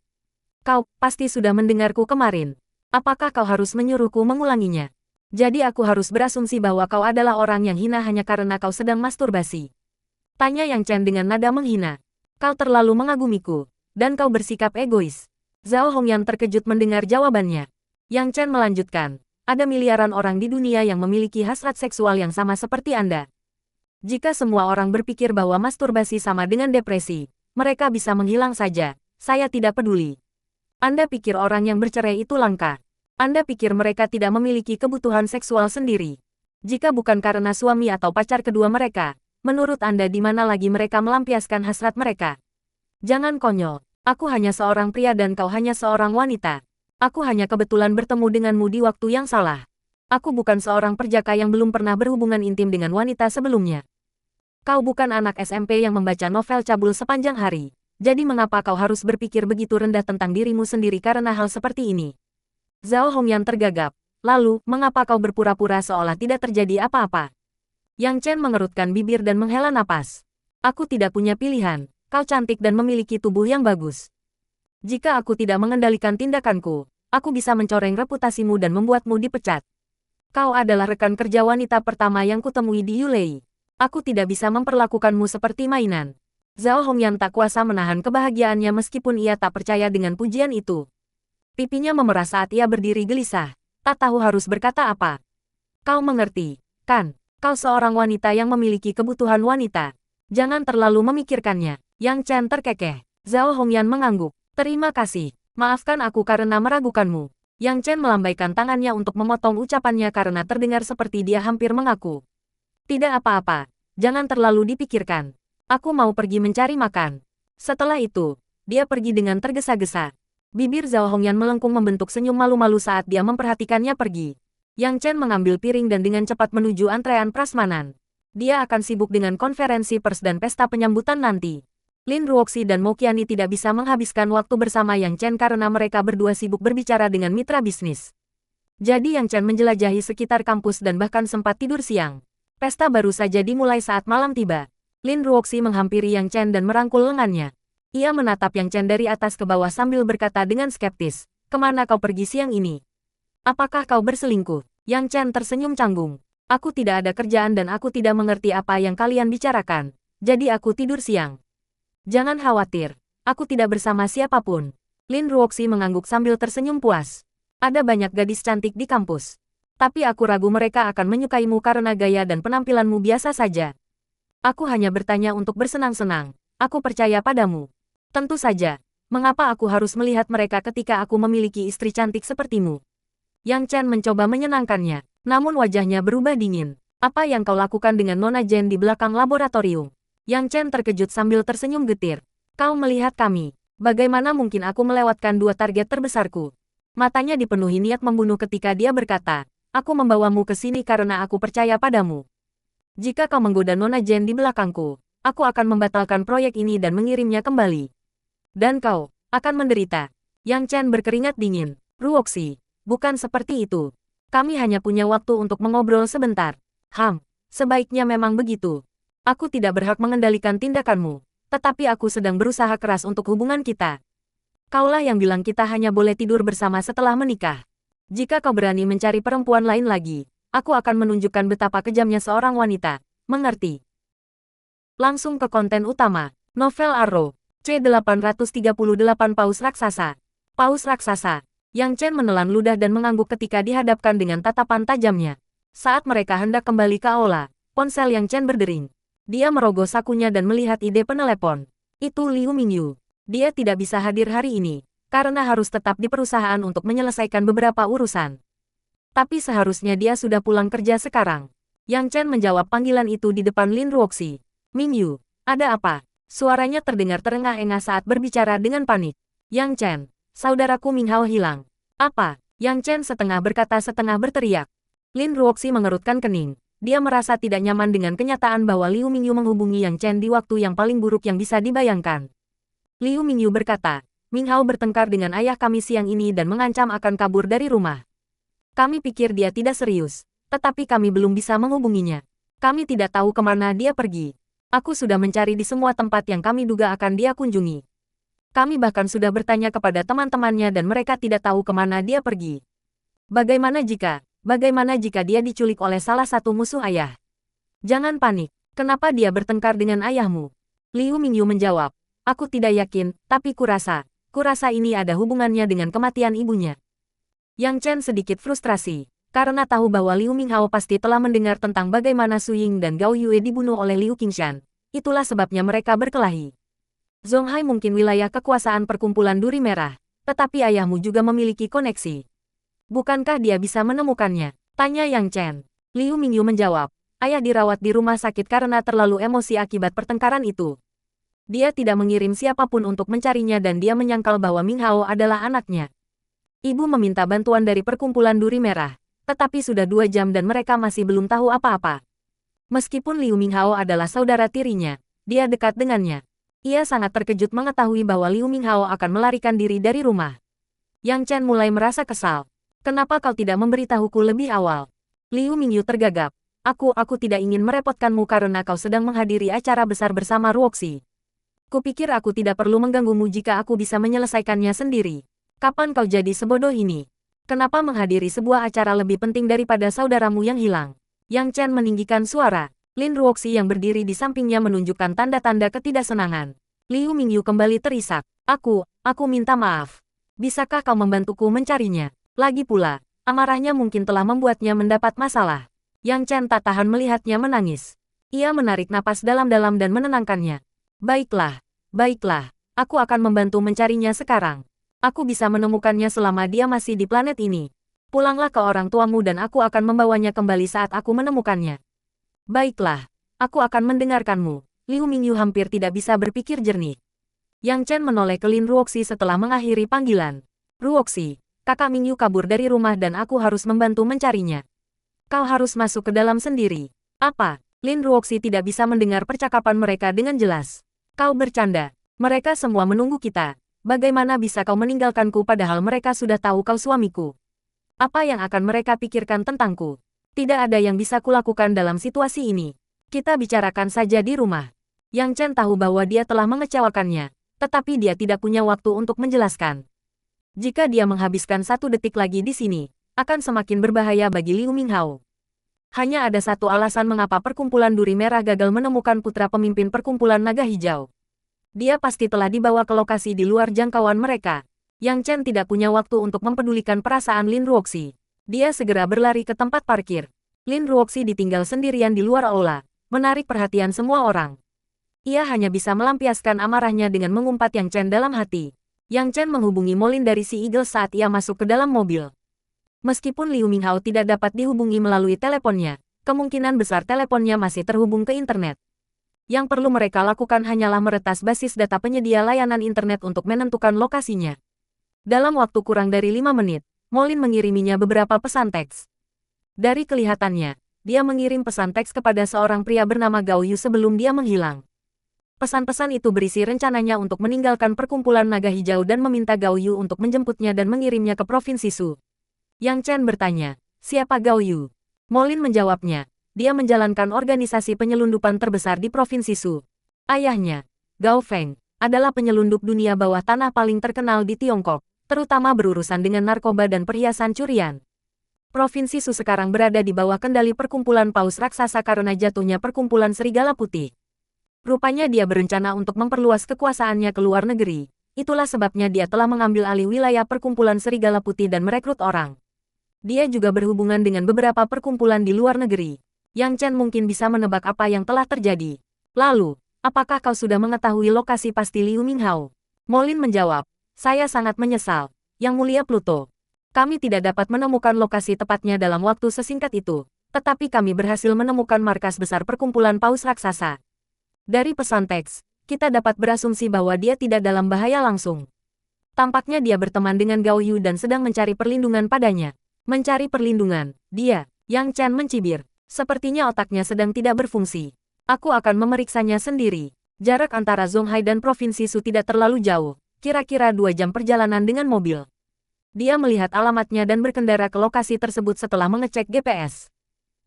Kau pasti sudah mendengarku kemarin. Apakah kau harus menyuruhku mengulanginya? Jadi aku harus berasumsi bahwa kau adalah orang yang hina hanya karena kau sedang masturbasi. Tanya Yang Chen dengan nada menghina. Kau terlalu mengagumiku, dan kau bersikap egois. Zhao Hongyan terkejut mendengar jawabannya. Yang Chen melanjutkan, ada miliaran orang di dunia yang memiliki hasrat seksual yang sama seperti Anda. Jika semua orang berpikir bahwa masturbasi sama dengan depresi, mereka bisa menghilang saja, saya tidak peduli. Anda pikir orang yang bercerai itu langka. Anda pikir mereka tidak memiliki kebutuhan seksual sendiri. Jika bukan karena suami atau pacar kedua mereka, menurut Anda di mana lagi mereka melampiaskan hasrat mereka? Jangan konyol, aku hanya seorang pria dan kau hanya seorang wanita. Aku hanya kebetulan bertemu denganmu di waktu yang salah. Aku bukan seorang perjaka yang belum pernah berhubungan intim dengan wanita sebelumnya. Kau bukan anak SMP yang membaca novel cabul sepanjang hari. Jadi mengapa kau harus berpikir begitu rendah tentang dirimu sendiri karena hal seperti ini? Zhao Hongyan tergagap. Lalu, mengapa kau berpura-pura seolah tidak terjadi apa-apa? Yang Chen mengerutkan bibir dan menghela napas. Aku tidak punya pilihan. Kau cantik dan memiliki tubuh yang bagus. Jika aku tidak mengendalikan tindakanku, aku bisa mencoreng reputasimu dan membuatmu dipecat. Kau adalah rekan kerja wanita pertama yang kutemui di Yulei. Aku tidak bisa memperlakukanmu seperti mainan. Zhao Hongyan tak kuasa menahan kebahagiaannya meskipun ia tak percaya dengan pujian itu. Pipinya memerah saat ia berdiri gelisah, tak tahu harus berkata apa. Kau mengerti, kan? Kau seorang wanita yang memiliki kebutuhan wanita. Jangan terlalu memikirkannya. Yang Chen terkekeh. Zhao Hongyan mengangguk. Terima kasih. Maafkan aku karena meragukanmu. Yang Chen melambaikan tangannya untuk memotong ucapannya karena terdengar seperti dia hampir mengaku. Tidak apa-apa. Jangan terlalu dipikirkan. Aku mau pergi mencari makan. Setelah itu, dia pergi dengan tergesa-gesa. Bibir Zhao Hongyan melengkung membentuk senyum malu-malu saat dia memperhatikannya pergi. Yang Chen mengambil piring dan dengan cepat menuju antrean prasmanan. Dia akan sibuk dengan konferensi pers dan pesta penyambutan nanti. Lin Ruoxi dan Mo Qianni tidak bisa menghabiskan waktu bersama Yang Chen karena mereka berdua sibuk berbicara dengan mitra bisnis. Jadi Yang Chen menjelajahi sekitar kampus dan bahkan sempat tidur siang. Pesta baru saja dimulai saat malam tiba. Lin Ruoxi menghampiri Yang Chen dan merangkul lengannya. Ia menatap Yang Chen dari atas ke bawah sambil berkata dengan skeptis, "Kemana kau pergi siang ini? Apakah kau berselingkuh?" Yang Chen tersenyum canggung. Aku tidak ada kerjaan dan aku tidak mengerti apa yang kalian bicarakan. Jadi aku tidur siang. Jangan khawatir, aku tidak bersama siapapun. Lin Ruoxi mengangguk sambil tersenyum puas. Ada banyak gadis cantik di kampus. Tapi aku ragu mereka akan menyukaimu karena gaya dan penampilanmu biasa saja. Aku hanya bertanya untuk bersenang-senang. Aku percaya padamu. Tentu saja. Mengapa aku harus melihat mereka ketika aku memiliki istri cantik sepertimu? Yang Chen mencoba menyenangkannya. Namun wajahnya berubah dingin. Apa yang kau lakukan dengan Nona Jen di belakang laboratorium? Yang Chen terkejut sambil tersenyum getir. Kau melihat kami. Bagaimana mungkin aku melewatkan dua target terbesarku? Matanya dipenuhi niat membunuh ketika dia berkata, aku membawamu ke sini karena aku percaya padamu. Jika kau menggoda Nona Jen di belakangku, aku akan membatalkan proyek ini dan mengirimnya kembali. Dan kau akan menderita. Yang Chen berkeringat dingin. Ruoxi, bukan seperti itu. Kami hanya punya waktu untuk mengobrol sebentar. Sebaiknya memang begitu. Aku tidak berhak mengendalikan tindakanmu, tetapi aku sedang berusaha keras untuk hubungan kita. Kaulah yang bilang kita hanya boleh tidur bersama setelah menikah. Jika kau berani mencari perempuan lain lagi, aku akan menunjukkan betapa kejamnya seorang wanita. Mengerti? Langsung ke konten utama. Novel Arrow. C838 Paus Raksasa. Paus Raksasa. Yang Chen menelan ludah dan mengangguk ketika dihadapkan dengan tatapan tajamnya. Saat mereka hendak kembali ke aula, ponsel Yang Chen berdering. Dia merogoh sakunya dan melihat ide penelepon. Itu Liu Mingyu. Dia tidak bisa hadir hari ini, karena harus tetap di perusahaan untuk menyelesaikan beberapa urusan. Tapi seharusnya dia sudah pulang kerja sekarang. Yang Chen menjawab panggilan itu di depan Lin Ruoxi. Mingyu, ada apa? Suaranya terdengar terengah-engah saat berbicara dengan panik. Yang Chen, saudaraku Minghao hilang. Apa? Yang Chen setengah berkata setengah berteriak. Lin Ruoxi mengerutkan kening. Dia merasa tidak nyaman dengan kenyataan bahwa Liu Mingyu menghubungi Yang Chen di waktu yang paling buruk yang bisa dibayangkan. Liu Mingyu berkata, Minghao bertengkar dengan ayah kami siang ini dan mengancam akan kabur dari rumah. Kami pikir dia tidak serius, tetapi kami belum bisa menghubunginya. Kami tidak tahu kemana dia pergi. Aku sudah mencari di semua tempat yang kami duga akan dia kunjungi. Kami bahkan sudah bertanya kepada teman-temannya dan mereka tidak tahu kemana dia pergi. Bagaimana jika dia diculik oleh salah satu musuh ayah? Jangan panik, kenapa dia bertengkar dengan ayahmu? Liu Mingyu menjawab, aku tidak yakin, tapi kurasa ini ada hubungannya dengan kematian ibunya. Yang Chen sedikit frustrasi, karena tahu bahwa Liu Minghao pasti telah mendengar tentang bagaimana Su Ying dan Gao Yue dibunuh oleh Liu Qingshan. Itulah sebabnya mereka berkelahi. Zonghai mungkin wilayah kekuasaan perkumpulan Duri Merah, tetapi ayahmu juga memiliki koneksi. Bukankah dia bisa menemukannya? Tanya Yang Chen. Liu Mingyu menjawab, ayah dirawat di rumah sakit karena terlalu emosi akibat pertengkaran itu. Dia tidak mengirim siapapun untuk mencarinya dan dia menyangkal bahwa Minghao adalah anaknya. Ibu meminta bantuan dari perkumpulan Duri Merah, tetapi sudah 2 jam dan mereka masih belum tahu apa-apa. Meskipun Liu Minghao adalah saudara tirinya, dia dekat dengannya. Ia sangat terkejut mengetahui bahwa Liu Minghao akan melarikan diri dari rumah. Yang Chen mulai merasa kesal. Kenapa kau tidak memberitahuku lebih awal? Liu Mingyu tergagap. Aku tidak ingin merepotkanmu karena kau sedang menghadiri acara besar bersama Ruoxi. Kupikir aku tidak perlu mengganggumu jika aku bisa menyelesaikannya sendiri. Kapan kau jadi sebodoh ini? Kenapa menghadiri sebuah acara lebih penting daripada saudaramu yang hilang? Yang Chen meninggikan suara. Lin Ruoxi yang berdiri di sampingnya menunjukkan tanda-tanda ketidaksenangan. Liu Mingyu kembali terisak. Aku minta maaf. Bisakah kau membantuku mencarinya? Lagi pula, amarahnya mungkin telah membuatnya mendapat masalah. Yang Chen tak tahan melihatnya menangis. Ia menarik napas dalam-dalam dan menenangkannya. Baiklah, aku akan membantu mencarinya sekarang. Aku bisa menemukannya selama dia masih di planet ini. Pulanglah ke orang tuamu dan aku akan membawanya kembali saat aku menemukannya. Baiklah, aku akan mendengarkanmu. Liu Mingyu hampir tidak bisa berpikir jernih. Yang Chen menoleh ke Lin Ruoxi setelah mengakhiri panggilan. Ruoxi, kakak Mingyu kabur dari rumah dan aku harus membantu mencarinya. Kau harus masuk ke dalam sendiri. Apa? Lin Ruoxi tidak bisa mendengar percakapan mereka dengan jelas. Kau bercanda. Mereka semua menunggu kita. Bagaimana bisa kau meninggalkanku padahal mereka sudah tahu kau suamiku? Apa yang akan mereka pikirkan tentangku? Tidak ada yang bisa kulakukan dalam situasi ini. Kita bicarakan saja di rumah. Yang Chen tahu bahwa dia telah mengecewakannya, tetapi dia tidak punya waktu untuk menjelaskan. Jika dia menghabiskan 1 detik lagi di sini, akan semakin berbahaya bagi Liu Minghao. Hanya ada satu alasan mengapa perkumpulan Duri Merah gagal menemukan putra pemimpin perkumpulan naga hijau. Dia pasti telah dibawa ke lokasi di luar jangkauan mereka. Yang Chen tidak punya waktu untuk mempedulikan perasaan Lin Ruoxi. Dia segera berlari ke tempat parkir. Lin Ruoxi ditinggal sendirian di luar aula, menarik perhatian semua orang. Ia hanya bisa melampiaskan amarahnya dengan mengumpat Yang Chen dalam hati. Yang Chen menghubungi Molin dari si Eagle saat ia masuk ke dalam mobil. Meskipun Liu Minghao tidak dapat dihubungi melalui teleponnya, kemungkinan besar teleponnya masih terhubung ke internet. Yang perlu mereka lakukan hanyalah meretas basis data penyedia layanan internet untuk menentukan lokasinya. Dalam waktu kurang dari 5 menit, Molin mengiriminya beberapa pesan teks. Dari kelihatannya, dia mengirim pesan teks kepada seorang pria bernama Gao Yu sebelum dia menghilang. Pesan-pesan itu berisi rencananya untuk meninggalkan perkumpulan naga hijau dan meminta Gao Yu untuk menjemputnya dan mengirimnya ke Provinsi Su. Yang Chen bertanya, siapa Gao Yu? Molin menjawabnya, dia menjalankan organisasi penyelundupan terbesar di Provinsi Su. Ayahnya, Gao Feng, adalah penyelundup dunia bawah tanah paling terkenal di Tiongkok, terutama berurusan dengan narkoba dan perhiasan curian. Provinsi Su sekarang berada di bawah kendali perkumpulan paus raksasa karena jatuhnya perkumpulan serigala putih. Rupanya dia berencana untuk memperluas kekuasaannya ke luar negeri. Itulah sebabnya dia telah mengambil alih wilayah perkumpulan serigala putih dan merekrut orang. Dia juga berhubungan dengan beberapa perkumpulan di luar negeri. Yang Chen mungkin bisa menebak apa yang telah terjadi. Lalu, apakah kau sudah mengetahui lokasi pasti Liu Minghao? Molin menjawab, saya sangat menyesal, Yang Mulia Pluto. Kami tidak dapat menemukan lokasi tepatnya dalam waktu sesingkat itu, tetapi kami berhasil menemukan markas besar perkumpulan paus raksasa. Dari pesan teks, kita dapat berasumsi bahwa dia tidak dalam bahaya langsung. Tampaknya dia berteman dengan Gao Yu dan sedang mencari perlindungan padanya. Mencari perlindungan, dia, Yang Chen mencibir. Sepertinya otaknya sedang tidak berfungsi. Aku akan memeriksanya sendiri. Jarak antara Zonghai dan Provinsi Su tidak terlalu jauh, kira-kira 2 jam perjalanan dengan mobil. Dia melihat alamatnya dan berkendara ke lokasi tersebut setelah mengecek GPS.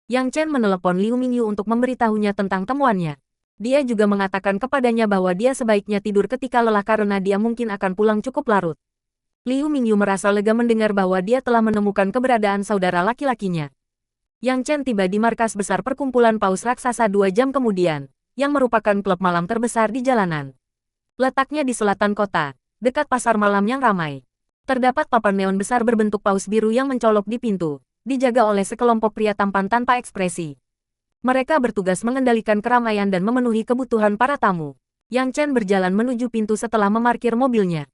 Yang Chen menelepon Liu Mingyu untuk memberitahunya tentang temuannya. Dia juga mengatakan kepadanya bahwa dia sebaiknya tidur ketika lelah karena dia mungkin akan pulang cukup larut. Liu Mingyu merasa lega mendengar bahwa dia telah menemukan keberadaan saudara laki-lakinya. Yang Chen tiba di markas besar perkumpulan paus raksasa 2 jam kemudian, yang merupakan klub malam terbesar di jalanan. Letaknya di selatan kota, dekat pasar malam yang ramai. Terdapat papan neon besar berbentuk paus biru yang mencolok di pintu, dijaga oleh sekelompok pria tampan tanpa ekspresi. Mereka bertugas mengendalikan keramaian dan memenuhi kebutuhan para tamu. Yang Chen berjalan menuju pintu setelah memarkir mobilnya.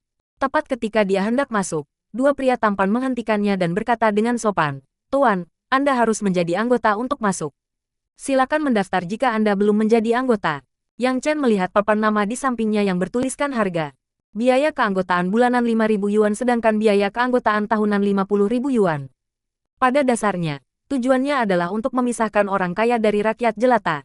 Tepat ketika dia hendak masuk, 2 pria tampan menghentikannya dan berkata dengan sopan, "Tuan, Anda harus menjadi anggota untuk masuk. Silakan mendaftar jika Anda belum menjadi anggota." Yang Chen melihat papan nama di sampingnya yang bertuliskan harga. Biaya keanggotaan bulanan 5.000 yuan sedangkan biaya keanggotaan tahunan 50.000 yuan. Pada dasarnya, tujuannya adalah untuk memisahkan orang kaya dari rakyat jelata.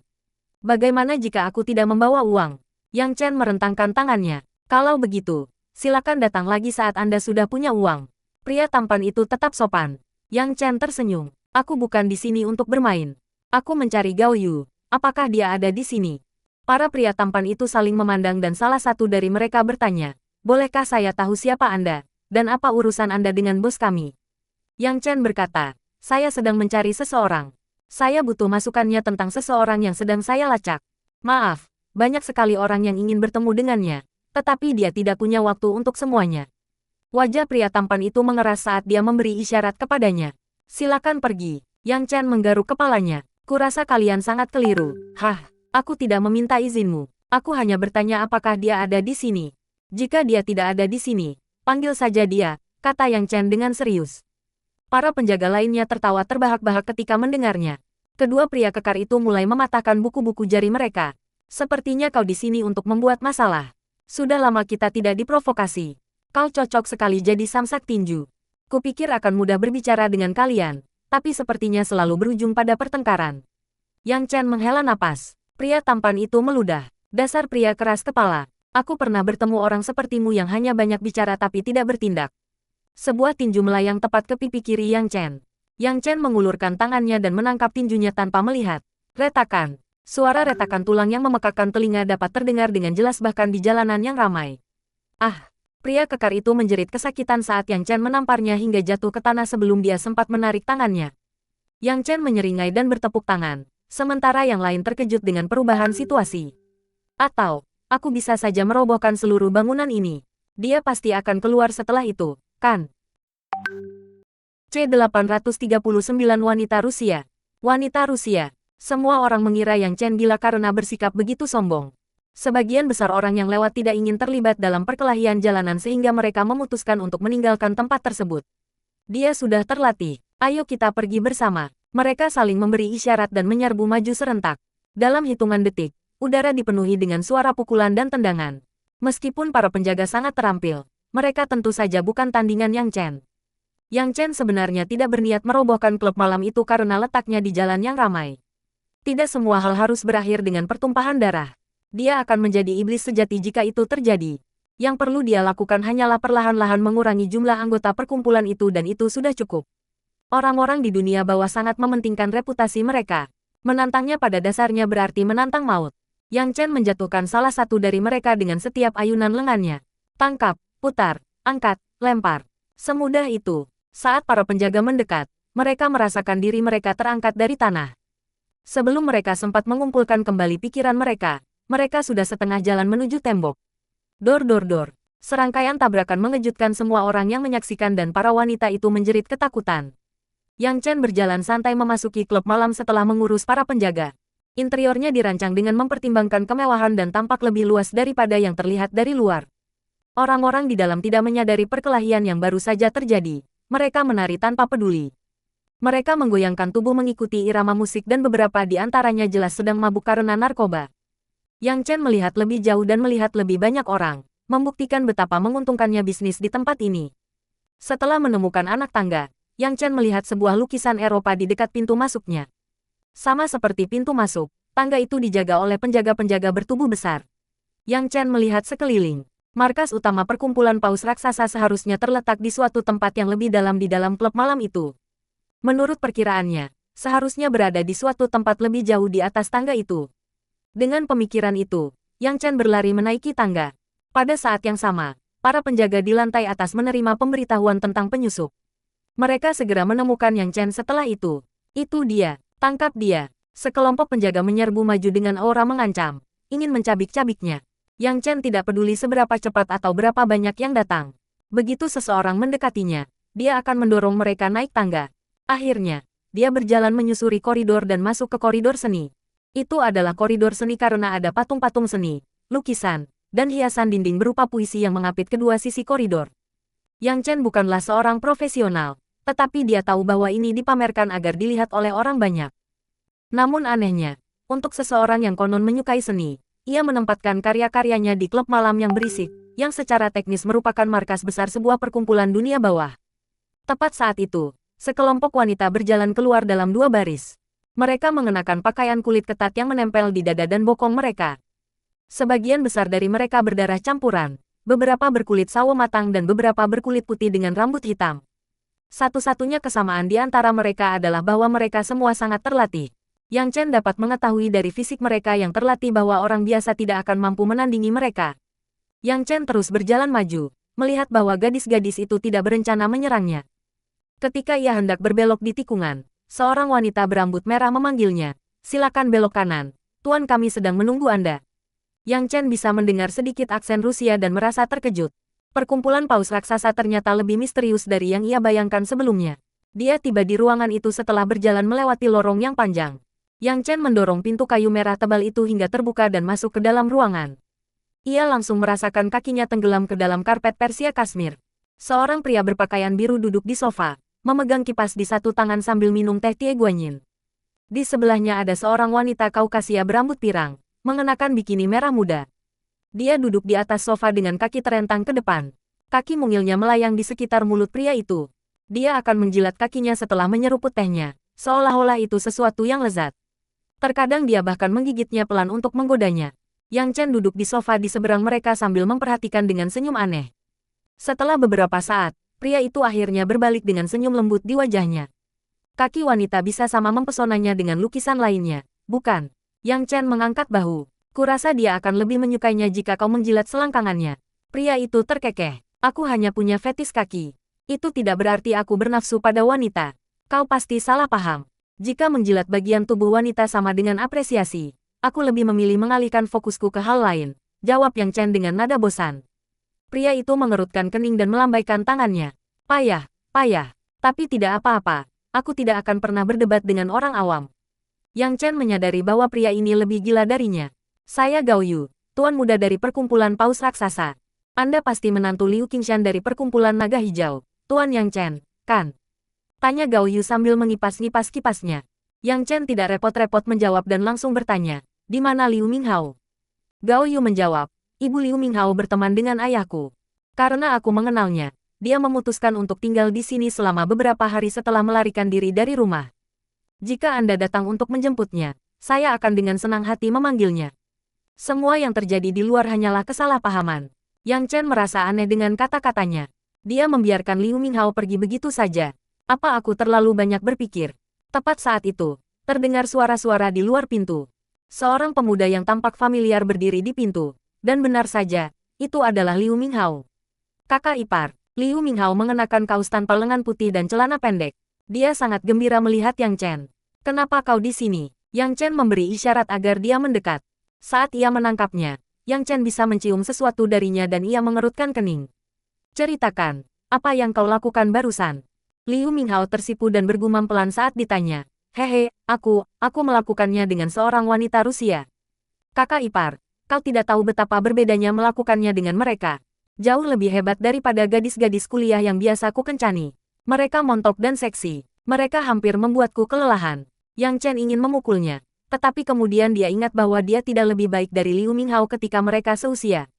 Bagaimana jika aku tidak membawa uang? Yang Chen merentangkan tangannya. Kalau begitu, silakan datang lagi saat Anda sudah punya uang. Pria tampan itu tetap sopan. Yang Chen tersenyum. Aku bukan di sini untuk bermain. Aku mencari Gao Yu. Apakah dia ada di sini? Para pria tampan itu saling memandang dan salah satu dari mereka bertanya, bolehkah saya tahu siapa Anda? Dan apa urusan Anda dengan bos kami? Yang Chen berkata, saya sedang mencari seseorang. Saya butuh masukannya tentang seseorang yang sedang saya lacak. Maaf, banyak sekali orang yang ingin bertemu dengannya. Tetapi dia tidak punya waktu untuk semuanya. Wajah pria tampan itu mengeras saat dia memberi isyarat kepadanya. Silakan pergi. Yang Chen menggaruk kepalanya. Kurasa kalian sangat keliru. Hah, aku tidak meminta izinmu. Aku hanya bertanya apakah dia ada di sini. Jika dia tidak ada di sini, panggil saja dia, kata Yang Chen dengan serius. Para penjaga lainnya tertawa terbahak-bahak ketika mendengarnya. Kedua pria kekar itu mulai mematahkan buku-buku jari mereka. Sepertinya kau di sini untuk membuat masalah. Sudah lama kita tidak diprovokasi. Kau cocok sekali jadi samsak tinju. Kupikir akan mudah berbicara dengan kalian, tapi sepertinya selalu berujung pada pertengkaran. Yang Chen menghela napas. Pria tampan itu meludah. Dasar pria keras kepala. Aku pernah bertemu orang sepertimu yang hanya banyak bicara tapi tidak bertindak. Sebuah tinju melayang tepat ke pipi kiri Yang Chen. Yang Chen mengulurkan tangannya dan menangkap tinjunya tanpa melihat. Retakan. Suara retakan tulang yang memekakkan telinga dapat terdengar dengan jelas bahkan di jalanan yang ramai. Ah! Pria kekar itu menjerit kesakitan saat Yang Chen menamparnya hingga jatuh ke tanah sebelum dia sempat menarik tangannya. Yang Chen menyeringai dan bertepuk tangan, sementara yang lain terkejut dengan perubahan situasi. Atau, aku bisa saja merobohkan seluruh bangunan ini. Dia pasti akan keluar setelah itu, kan? C839 Wanita Rusia. Wanita Rusia. Semua orang mengira Yang Chen gila karena bersikap begitu sombong. Sebagian besar orang yang lewat tidak ingin terlibat dalam perkelahian jalanan sehingga mereka memutuskan untuk meninggalkan tempat tersebut. Dia sudah terlatih. Ayo kita pergi bersama. Mereka saling memberi isyarat dan menyerbu maju serentak. Dalam hitungan detik, udara dipenuhi dengan suara pukulan dan tendangan. Meskipun para penjaga sangat terampil, mereka tentu saja bukan tandingan Yang Chen. Yang Chen sebenarnya tidak berniat merobohkan klub malam itu karena letaknya di jalan yang ramai. Tidak semua hal harus berakhir dengan pertumpahan darah. Dia akan menjadi iblis sejati jika itu terjadi. Yang perlu dia lakukan hanyalah perlahan-lahan mengurangi jumlah anggota perkumpulan itu dan itu sudah cukup. Orang-orang di dunia bawah sangat mementingkan reputasi mereka. Menantangnya pada dasarnya berarti menantang maut. Yang Chen menjatuhkan salah satu dari mereka dengan setiap ayunan lengannya. Tangkap, putar, angkat, lempar. Semudah itu. Saat para penjaga mendekat, mereka merasakan diri mereka terangkat dari tanah. Sebelum mereka sempat mengumpulkan kembali pikiran mereka, mereka sudah setengah jalan menuju tembok. Dor dor dor. Serangkaian tabrakan mengejutkan semua orang yang menyaksikan dan para wanita itu menjerit ketakutan. Yang Chen berjalan santai memasuki klub malam setelah mengurus para penjaga. Interiornya dirancang dengan mempertimbangkan kemewahan dan tampak lebih luas daripada yang terlihat dari luar. Orang-orang di dalam tidak menyadari perkelahian yang baru saja terjadi. Mereka menari tanpa peduli. Mereka menggoyangkan tubuh mengikuti irama musik dan beberapa di antaranya jelas sedang mabuk karena narkoba. Yang Chen melihat lebih jauh dan melihat lebih banyak orang, membuktikan betapa menguntungkannya bisnis di tempat ini. Setelah menemukan anak tangga, Yang Chen melihat sebuah lukisan Eropa di dekat pintu masuknya. Sama seperti pintu masuk, tangga itu dijaga oleh penjaga-penjaga bertubuh besar. Yang Chen melihat sekeliling. Markas utama perkumpulan paus raksasa seharusnya terletak di suatu tempat yang lebih dalam di dalam klub malam itu. Menurut perkiraannya, seharusnya berada di suatu tempat lebih jauh di atas tangga itu. Dengan pemikiran itu, Yang Chen berlari menaiki tangga. Pada saat yang sama, para penjaga di lantai atas menerima pemberitahuan tentang penyusup. Mereka segera menemukan Yang Chen setelah itu. Itu dia, tangkap dia. Sekelompok penjaga menyerbu maju dengan aura mengancam, ingin mencabik-cabiknya. Yang Chen tidak peduli seberapa cepat atau berapa banyak yang datang. Begitu seseorang mendekatinya, dia akan mendorong mereka naik tangga. Akhirnya, dia berjalan menyusuri koridor dan masuk ke koridor seni. Itu adalah koridor seni karena ada patung-patung seni, lukisan, dan hiasan dinding berupa puisi yang mengapit kedua sisi koridor. Yang Chen bukanlah seorang profesional, tetapi dia tahu bahwa ini dipamerkan agar dilihat oleh orang banyak. Namun anehnya, untuk seseorang yang konon menyukai seni, ia menempatkan karya-karyanya di klub malam yang berisik, yang secara teknis merupakan markas besar sebuah perkumpulan dunia bawah. Tepat saat itu, sekelompok wanita berjalan keluar dalam dua baris. Mereka mengenakan pakaian kulit ketat yang menempel di dada dan bokong mereka. Sebagian besar dari mereka berdarah campuran, beberapa berkulit sawo matang dan beberapa berkulit putih dengan rambut hitam. Satu-satunya kesamaan di antara mereka adalah bahwa mereka semua sangat terlatih. Yang Chen dapat mengetahui dari fisik mereka yang terlatih bahwa orang biasa tidak akan mampu menandingi mereka. Yang Chen terus berjalan maju, melihat bahwa gadis-gadis itu tidak berencana menyerangnya. Ketika ia hendak berbelok di tikungan, seorang wanita berambut merah memanggilnya. Silakan belok kanan, tuan kami sedang menunggu Anda. Yang Chen bisa mendengar sedikit aksen Rusia dan merasa terkejut. Perkumpulan paus raksasa ternyata lebih misterius dari yang ia bayangkan sebelumnya. Dia tiba di ruangan itu setelah berjalan melewati lorong yang panjang. Yang Chen mendorong pintu kayu merah tebal itu hingga terbuka dan masuk ke dalam ruangan. Ia langsung merasakan kakinya tenggelam ke dalam karpet Persia Kashmir. Seorang pria berpakaian biru duduk di sofa, memegang kipas di satu tangan sambil minum teh Tie Guanyin. Di sebelahnya ada seorang wanita Kaukasia berambut pirang, mengenakan bikini merah muda. Dia duduk di atas sofa dengan kaki terentang ke depan. Kaki mungilnya melayang di sekitar mulut pria itu. Dia akan menjilat kakinya setelah menyeruput tehnya, seolah-olah itu sesuatu yang lezat. Terkadang dia bahkan menggigitnya pelan untuk menggodanya. Yang Chen duduk di sofa di seberang mereka sambil memperhatikan dengan senyum aneh. Setelah beberapa saat, pria itu akhirnya berbalik dengan senyum lembut di wajahnya. Kaki wanita bisa sama mempesonanya dengan lukisan lainnya, bukan? Yang Chen mengangkat bahu. Kurasa dia akan lebih menyukainya jika kau menjilat selangkangannya. Pria itu terkekeh. Aku hanya punya fetis kaki. Itu tidak berarti aku bernafsu pada wanita. Kau pasti salah paham. Jika menjilat bagian tubuh wanita sama dengan apresiasi, aku lebih memilih mengalihkan fokusku ke hal lain, jawab Yang Chen dengan nada bosan. Pria itu mengerutkan kening dan melambaikan tangannya. Payah, payah. Tapi tidak apa-apa, aku tidak akan pernah berdebat dengan orang awam. Yang Chen menyadari bahwa pria ini lebih gila darinya. Saya Gao Yu, tuan muda dari perkumpulan paus raksasa. Anda pasti menantu Liu Qingshan dari perkumpulan naga hijau, Tuan Yang Chen, kan? Tanya Gao Yu sambil mengipas-ngipas kipasnya. Yang Chen tidak repot-repot menjawab dan langsung bertanya, di mana Liu Minghao? Gao Yu menjawab, Ibu Liu Minghao berteman dengan ayahku. Karena aku mengenalnya, dia memutuskan untuk tinggal di sini selama beberapa hari setelah melarikan diri dari rumah. Jika Anda datang untuk menjemputnya, saya akan dengan senang hati memanggilnya. Semua yang terjadi di luar hanyalah kesalahpahaman. Yang Chen merasa aneh dengan kata-katanya. Dia membiarkan Liu Minghao pergi begitu saja. Apa aku terlalu banyak berpikir? Tepat saat itu, terdengar suara-suara di luar pintu. Seorang pemuda yang tampak familiar berdiri di pintu. Dan benar saja, itu adalah Liu Minghao. Kakak ipar, Liu Minghao mengenakan kaos tanpa lengan putih dan celana pendek. Dia sangat gembira melihat Yang Chen. Kenapa kau di sini? Yang Chen memberi isyarat agar dia mendekat. Saat ia menangkapnya, Yang Chen bisa mencium sesuatu darinya dan ia mengerutkan kening. Ceritakan, apa yang kau lakukan barusan? Liu Minghao tersipu dan bergumam pelan saat ditanya. Hehe, aku melakukannya dengan seorang wanita Rusia. Kakak ipar, kau tidak tahu betapa berbedanya melakukannya dengan mereka. Jauh lebih hebat daripada gadis-gadis kuliah yang biasa ku kencani. Mereka montok dan seksi. Mereka hampir membuatku kelelahan. Yang Chen ingin memukulnya. Tetapi kemudian dia ingat bahwa dia tidak lebih baik dari Liu Minghao ketika mereka seusia.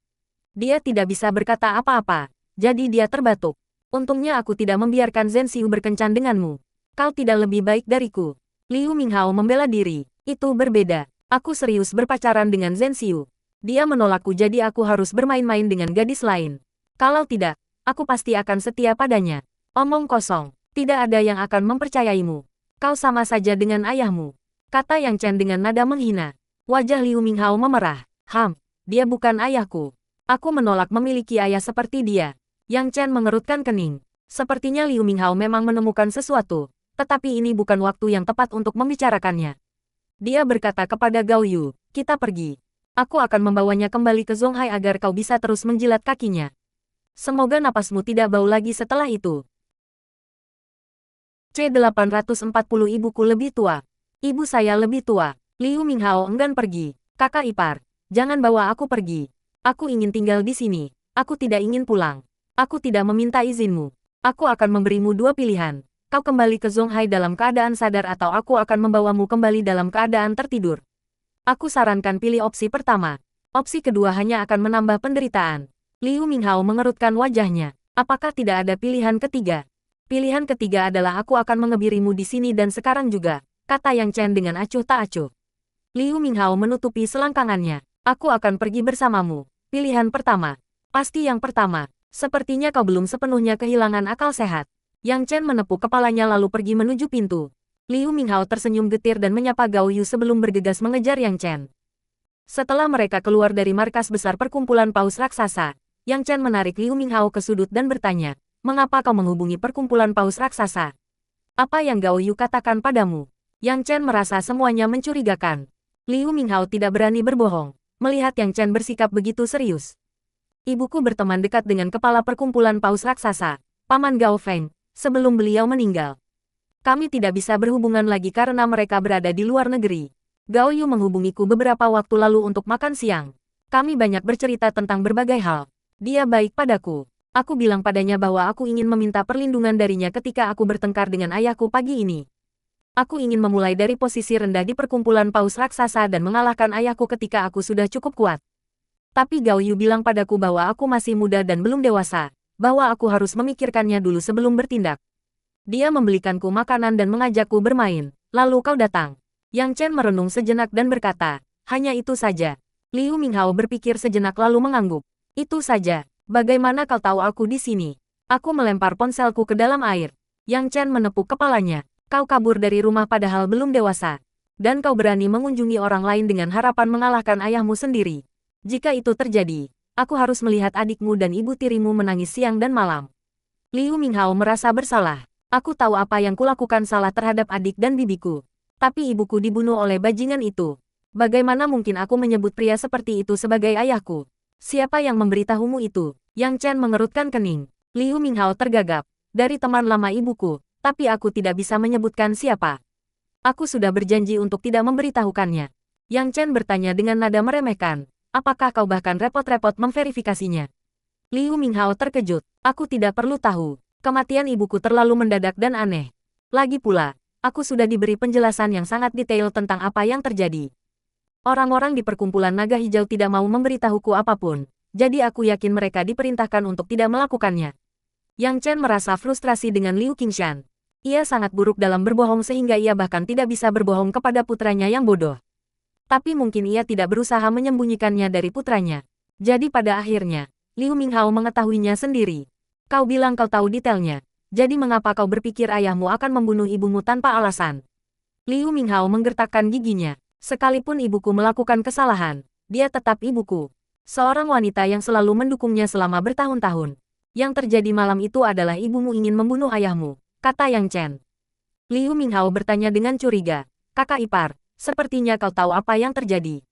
Dia tidak bisa berkata apa-apa. Jadi dia terbatuk. Untungnya aku tidak membiarkan Zhen Xiu berkencan denganmu. Kau tidak lebih baik dariku. Liu Minghao membela diri. Itu berbeda. Aku serius berpacaran dengan Zhen Xiu. Dia menolakku jadi aku harus bermain-main dengan gadis lain. Kalau tidak, aku pasti akan setia padanya. Omong kosong. Tidak ada yang akan mempercayaimu. Kau sama saja dengan ayahmu. Kata Yang Chen dengan nada menghina. Wajah Liu Minghao memerah. Dia bukan ayahku. Aku menolak memiliki ayah seperti dia. Yang Chen mengerutkan kening. Sepertinya Liu Minghao memang menemukan sesuatu, tetapi ini bukan waktu yang tepat untuk membicarakannya. Dia berkata kepada Gao Yu, kita pergi. Aku akan membawanya kembali ke Zonghai agar kau bisa terus menjilat kakinya. Semoga napasmu tidak bau lagi setelah itu. C840 Ibuku lebih tua. Ibu saya lebih tua. Liu Minghao enggan pergi. Kakak ipar, jangan bawa aku pergi. Aku ingin tinggal di sini. Aku tidak ingin pulang. Aku tidak meminta izinmu. Aku akan memberimu dua pilihan. Kau kembali ke Zonghai dalam keadaan sadar atau aku akan membawamu kembali dalam keadaan tertidur. Aku sarankan pilih opsi pertama. Opsi kedua hanya akan menambah penderitaan. Liu Minghao mengerutkan wajahnya. Apakah tidak ada pilihan ketiga? Pilihan ketiga adalah aku akan mengebirimu di sini dan sekarang juga, kata Yang Chen dengan acuh tak acuh. Liu Minghao menutupi selangkangannya. Aku akan pergi bersamamu. Pilihan pertama. Pasti yang pertama. Sepertinya kau belum sepenuhnya kehilangan akal sehat. Yang Chen menepuk kepalanya lalu pergi menuju pintu. Liu Minghao tersenyum getir dan menyapa Gao Yu sebelum bergegas mengejar Yang Chen. Setelah mereka keluar dari markas besar perkumpulan paus raksasa, Yang Chen menarik Liu Minghao ke sudut dan bertanya, mengapa kau menghubungi perkumpulan paus raksasa? Apa yang Gao Yu katakan padamu? Yang Chen merasa semuanya mencurigakan. Liu Minghao tidak berani berbohong, melihat Yang Chen bersikap begitu serius. Ibuku berteman dekat dengan kepala perkumpulan paus raksasa, Paman Gao Feng, sebelum beliau meninggal. Kami tidak bisa berhubungan lagi karena mereka berada di luar negeri. Gao Yu menghubungiku beberapa waktu lalu untuk makan siang. Kami banyak bercerita tentang berbagai hal. Dia baik padaku. Aku bilang padanya bahwa aku ingin meminta perlindungan darinya ketika aku bertengkar dengan ayahku pagi ini. Aku ingin memulai dari posisi rendah di perkumpulan paus raksasa dan mengalahkan ayahku ketika aku sudah cukup kuat. Tapi Gao Yu bilang padaku bahwa aku masih muda dan belum dewasa, bahwa aku harus memikirkannya dulu sebelum bertindak. Dia membelikanku makanan dan mengajakku bermain, lalu kau datang. Yang Chen merenung sejenak dan berkata, hanya itu saja. Liu Minghao berpikir sejenak lalu mengangguk. Itu saja, bagaimana kau tahu aku di sini? Aku melempar ponselku ke dalam air. Yang Chen menepuk kepalanya. Kau kabur dari rumah padahal belum dewasa. Dan kau berani mengunjungi orang lain dengan harapan mengalahkan ayahmu sendiri. Jika itu terjadi, aku harus melihat adikmu dan ibu tirimu menangis siang dan malam. Liu Minghao merasa bersalah. Aku tahu apa yang kulakukan salah terhadap adik dan bibiku. Tapi ibuku dibunuh oleh bajingan itu. Bagaimana mungkin aku menyebut pria seperti itu sebagai ayahku? Siapa yang memberitahumu itu? Yang Chen mengerutkan kening. Liu Minghao tergagap. Dari teman lama ibuku, tapi aku tidak bisa menyebutkan siapa. Aku sudah berjanji untuk tidak memberitahukannya. Yang Chen bertanya dengan nada meremehkan. Apakah kau bahkan repot-repot memverifikasinya? Liu Minghao terkejut. Aku tidak perlu tahu. Kematian ibuku terlalu mendadak dan aneh. Lagi pula, aku sudah diberi penjelasan yang sangat detail tentang apa yang terjadi. Orang-orang di perkumpulan naga hijau tidak mau memberitahuku apapun, jadi aku yakin mereka diperintahkan untuk tidak melakukannya. Yang Chen merasa frustrasi dengan Liu Qingshan. Ia sangat buruk dalam berbohong sehingga ia bahkan tidak bisa berbohong kepada putranya yang bodoh. Tapi mungkin ia tidak berusaha menyembunyikannya dari putranya. Jadi pada akhirnya, Liu Minghao mengetahuinya sendiri. Kau bilang kau tahu detailnya, jadi mengapa kau berpikir ayahmu akan membunuh ibumu tanpa alasan? Liu Minghao menggertakkan giginya. Sekalipun ibuku melakukan kesalahan, dia tetap ibuku. Seorang wanita yang selalu mendukungnya selama bertahun-tahun. Yang terjadi malam itu adalah ibumu ingin membunuh ayahmu, kata Yang Chen. Liu Minghao bertanya dengan curiga. Kakak ipar, sepertinya kau tahu apa yang terjadi.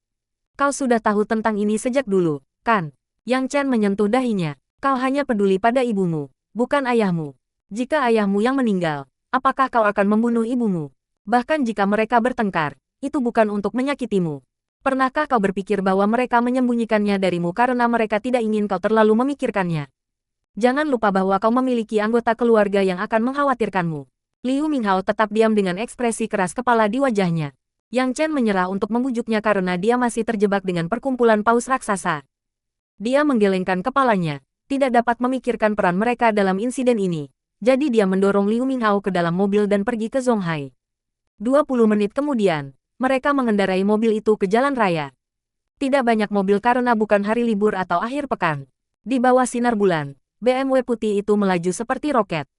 Kau sudah tahu tentang ini sejak dulu, kan? Yang Chen menyentuh dahinya. Kau hanya peduli pada ibumu, bukan ayahmu. Jika ayahmu yang meninggal, apakah kau akan membunuh ibumu? Bahkan jika mereka bertengkar, itu bukan untuk menyakitimu. Pernahkah kau berpikir bahwa mereka menyembunyikannya darimu karena mereka tidak ingin kau terlalu memikirkannya? Jangan lupa bahwa kau memiliki anggota keluarga yang akan mengkhawatirkanmu. Liu Minghao tetap diam dengan ekspresi keras kepala di wajahnya. Yang Chen menyerah untuk membujuknya karena dia masih terjebak dengan perkumpulan paus raksasa. Dia menggelengkan kepalanya, tidak dapat memikirkan peran mereka dalam insiden ini. Jadi dia mendorong Liu Minghao ke dalam mobil dan pergi ke Zonghai. 20 menit kemudian, mereka mengendarai mobil itu ke jalan raya. Tidak banyak mobil karena bukan hari libur atau akhir pekan. Di bawah sinar bulan, BMW putih itu melaju seperti roket.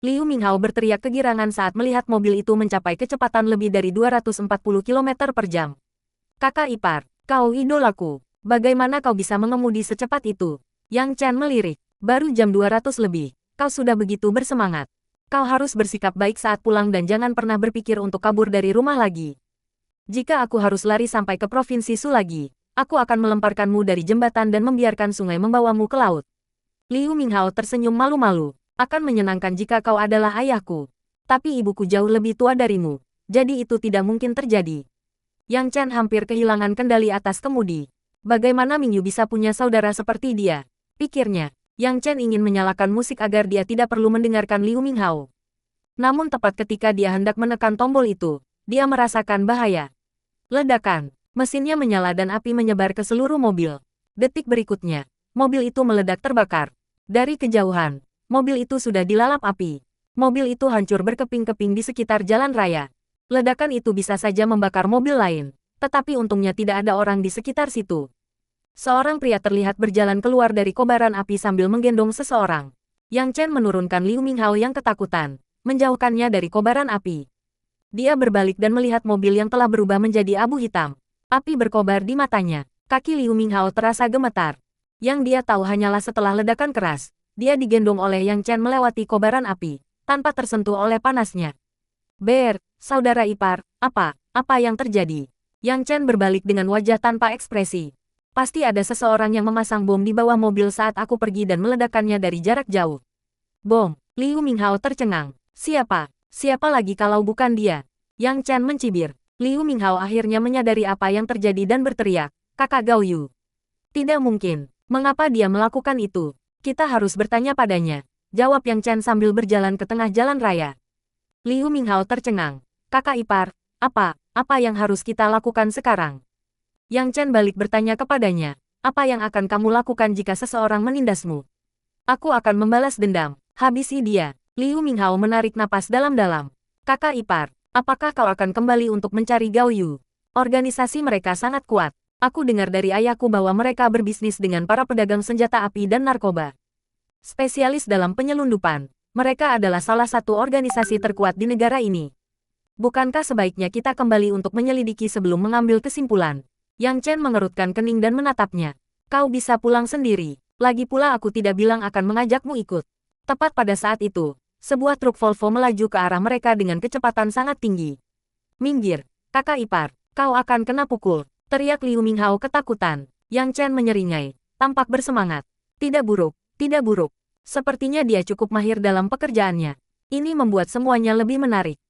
Liu Minghao berteriak kegirangan saat melihat mobil itu mencapai kecepatan lebih dari 240 km per jam. Kakak ipar, kau idolaku. Bagaimana kau bisa mengemudi secepat itu? Yang Chen melirik. Baru jam 200 lebih, kau sudah begitu bersemangat. Kau harus bersikap baik saat pulang dan jangan pernah berpikir untuk kabur dari rumah lagi. Jika aku harus lari sampai ke Provinsi Sulagi, aku akan melemparkanmu dari jembatan dan membiarkan sungai membawamu ke laut. Liu Minghao tersenyum malu-malu. Akan menyenangkan jika kau adalah ayahku. Tapi ibuku jauh lebih tua darimu, jadi itu tidak mungkin terjadi. Yang Chen hampir kehilangan kendali atas kemudi. Bagaimana Mingyu bisa punya saudara seperti dia? Pikirnya. Yang Chen ingin menyalakan musik agar dia tidak perlu mendengarkan Liu Minghao. Namun tepat ketika dia hendak menekan tombol itu, dia merasakan bahaya. Ledakan. Mesinnya menyala dan api menyebar ke seluruh mobil. Detik berikutnya, mobil itu meledak terbakar. Dari kejauhan, mobil itu sudah dilalap api. Mobil itu hancur berkeping-keping di sekitar jalan raya. Ledakan itu bisa saja membakar mobil lain, tetapi untungnya tidak ada orang di sekitar situ. Seorang pria terlihat berjalan keluar dari kobaran api sambil menggendong seseorang. Yang Chen menurunkan Liu Minghao yang ketakutan, menjauhkannya dari kobaran api. Dia berbalik dan melihat mobil yang telah berubah menjadi abu hitam. Api berkobar di matanya. Kaki Liu Minghao terasa gemetar. Yang dia tahu hanyalah setelah ledakan keras, dia digendong oleh Yang Chen melewati kobaran api, tanpa tersentuh oleh panasnya. Ber, saudara ipar, apa yang terjadi? Yang Chen berbalik dengan wajah tanpa ekspresi. Pasti ada seseorang yang memasang bom di bawah mobil saat aku pergi dan meledakkannya dari jarak jauh. Bom, Liu Minghao tercengang. Siapa lagi kalau bukan dia? Yang Chen mencibir. Liu Minghao akhirnya menyadari apa yang terjadi dan berteriak, kakak Gao Yu. Tidak mungkin. Mengapa dia melakukan itu? Kita harus bertanya padanya. Jawab Yang Chen sambil berjalan ke tengah jalan raya. Liu Minghao tercengang. Kakak ipar, apa yang harus kita lakukan sekarang? Yang Chen balik bertanya kepadanya. Apa yang akan kamu lakukan jika seseorang menindasmu? Aku akan membalas dendam. Habisi dia. Liu Minghao menarik napas dalam-dalam. Kakak ipar, apakah kau akan kembali untuk mencari Gao Yu? Organisasi mereka sangat kuat. Aku dengar dari ayahku bahwa mereka berbisnis dengan para pedagang senjata api dan narkoba. Spesialis dalam penyelundupan. Mereka adalah salah satu organisasi terkuat di negara ini. Bukankah sebaiknya kita kembali untuk menyelidiki sebelum mengambil kesimpulan? Yang Chen mengerutkan kening dan menatapnya. Kau bisa pulang sendiri. Lagi pula aku tidak bilang akan mengajakmu ikut. Tepat pada saat itu, sebuah truk Volvo melaju ke arah mereka dengan kecepatan sangat tinggi. Minggir, kakak ipar, kau akan kena pukul, teriak Liu Minghao ketakutan. Yang Chen menyeringai, tampak bersemangat. Tidak buruk, tidak buruk. Sepertinya dia cukup mahir dalam pekerjaannya. Ini membuat semuanya lebih menarik.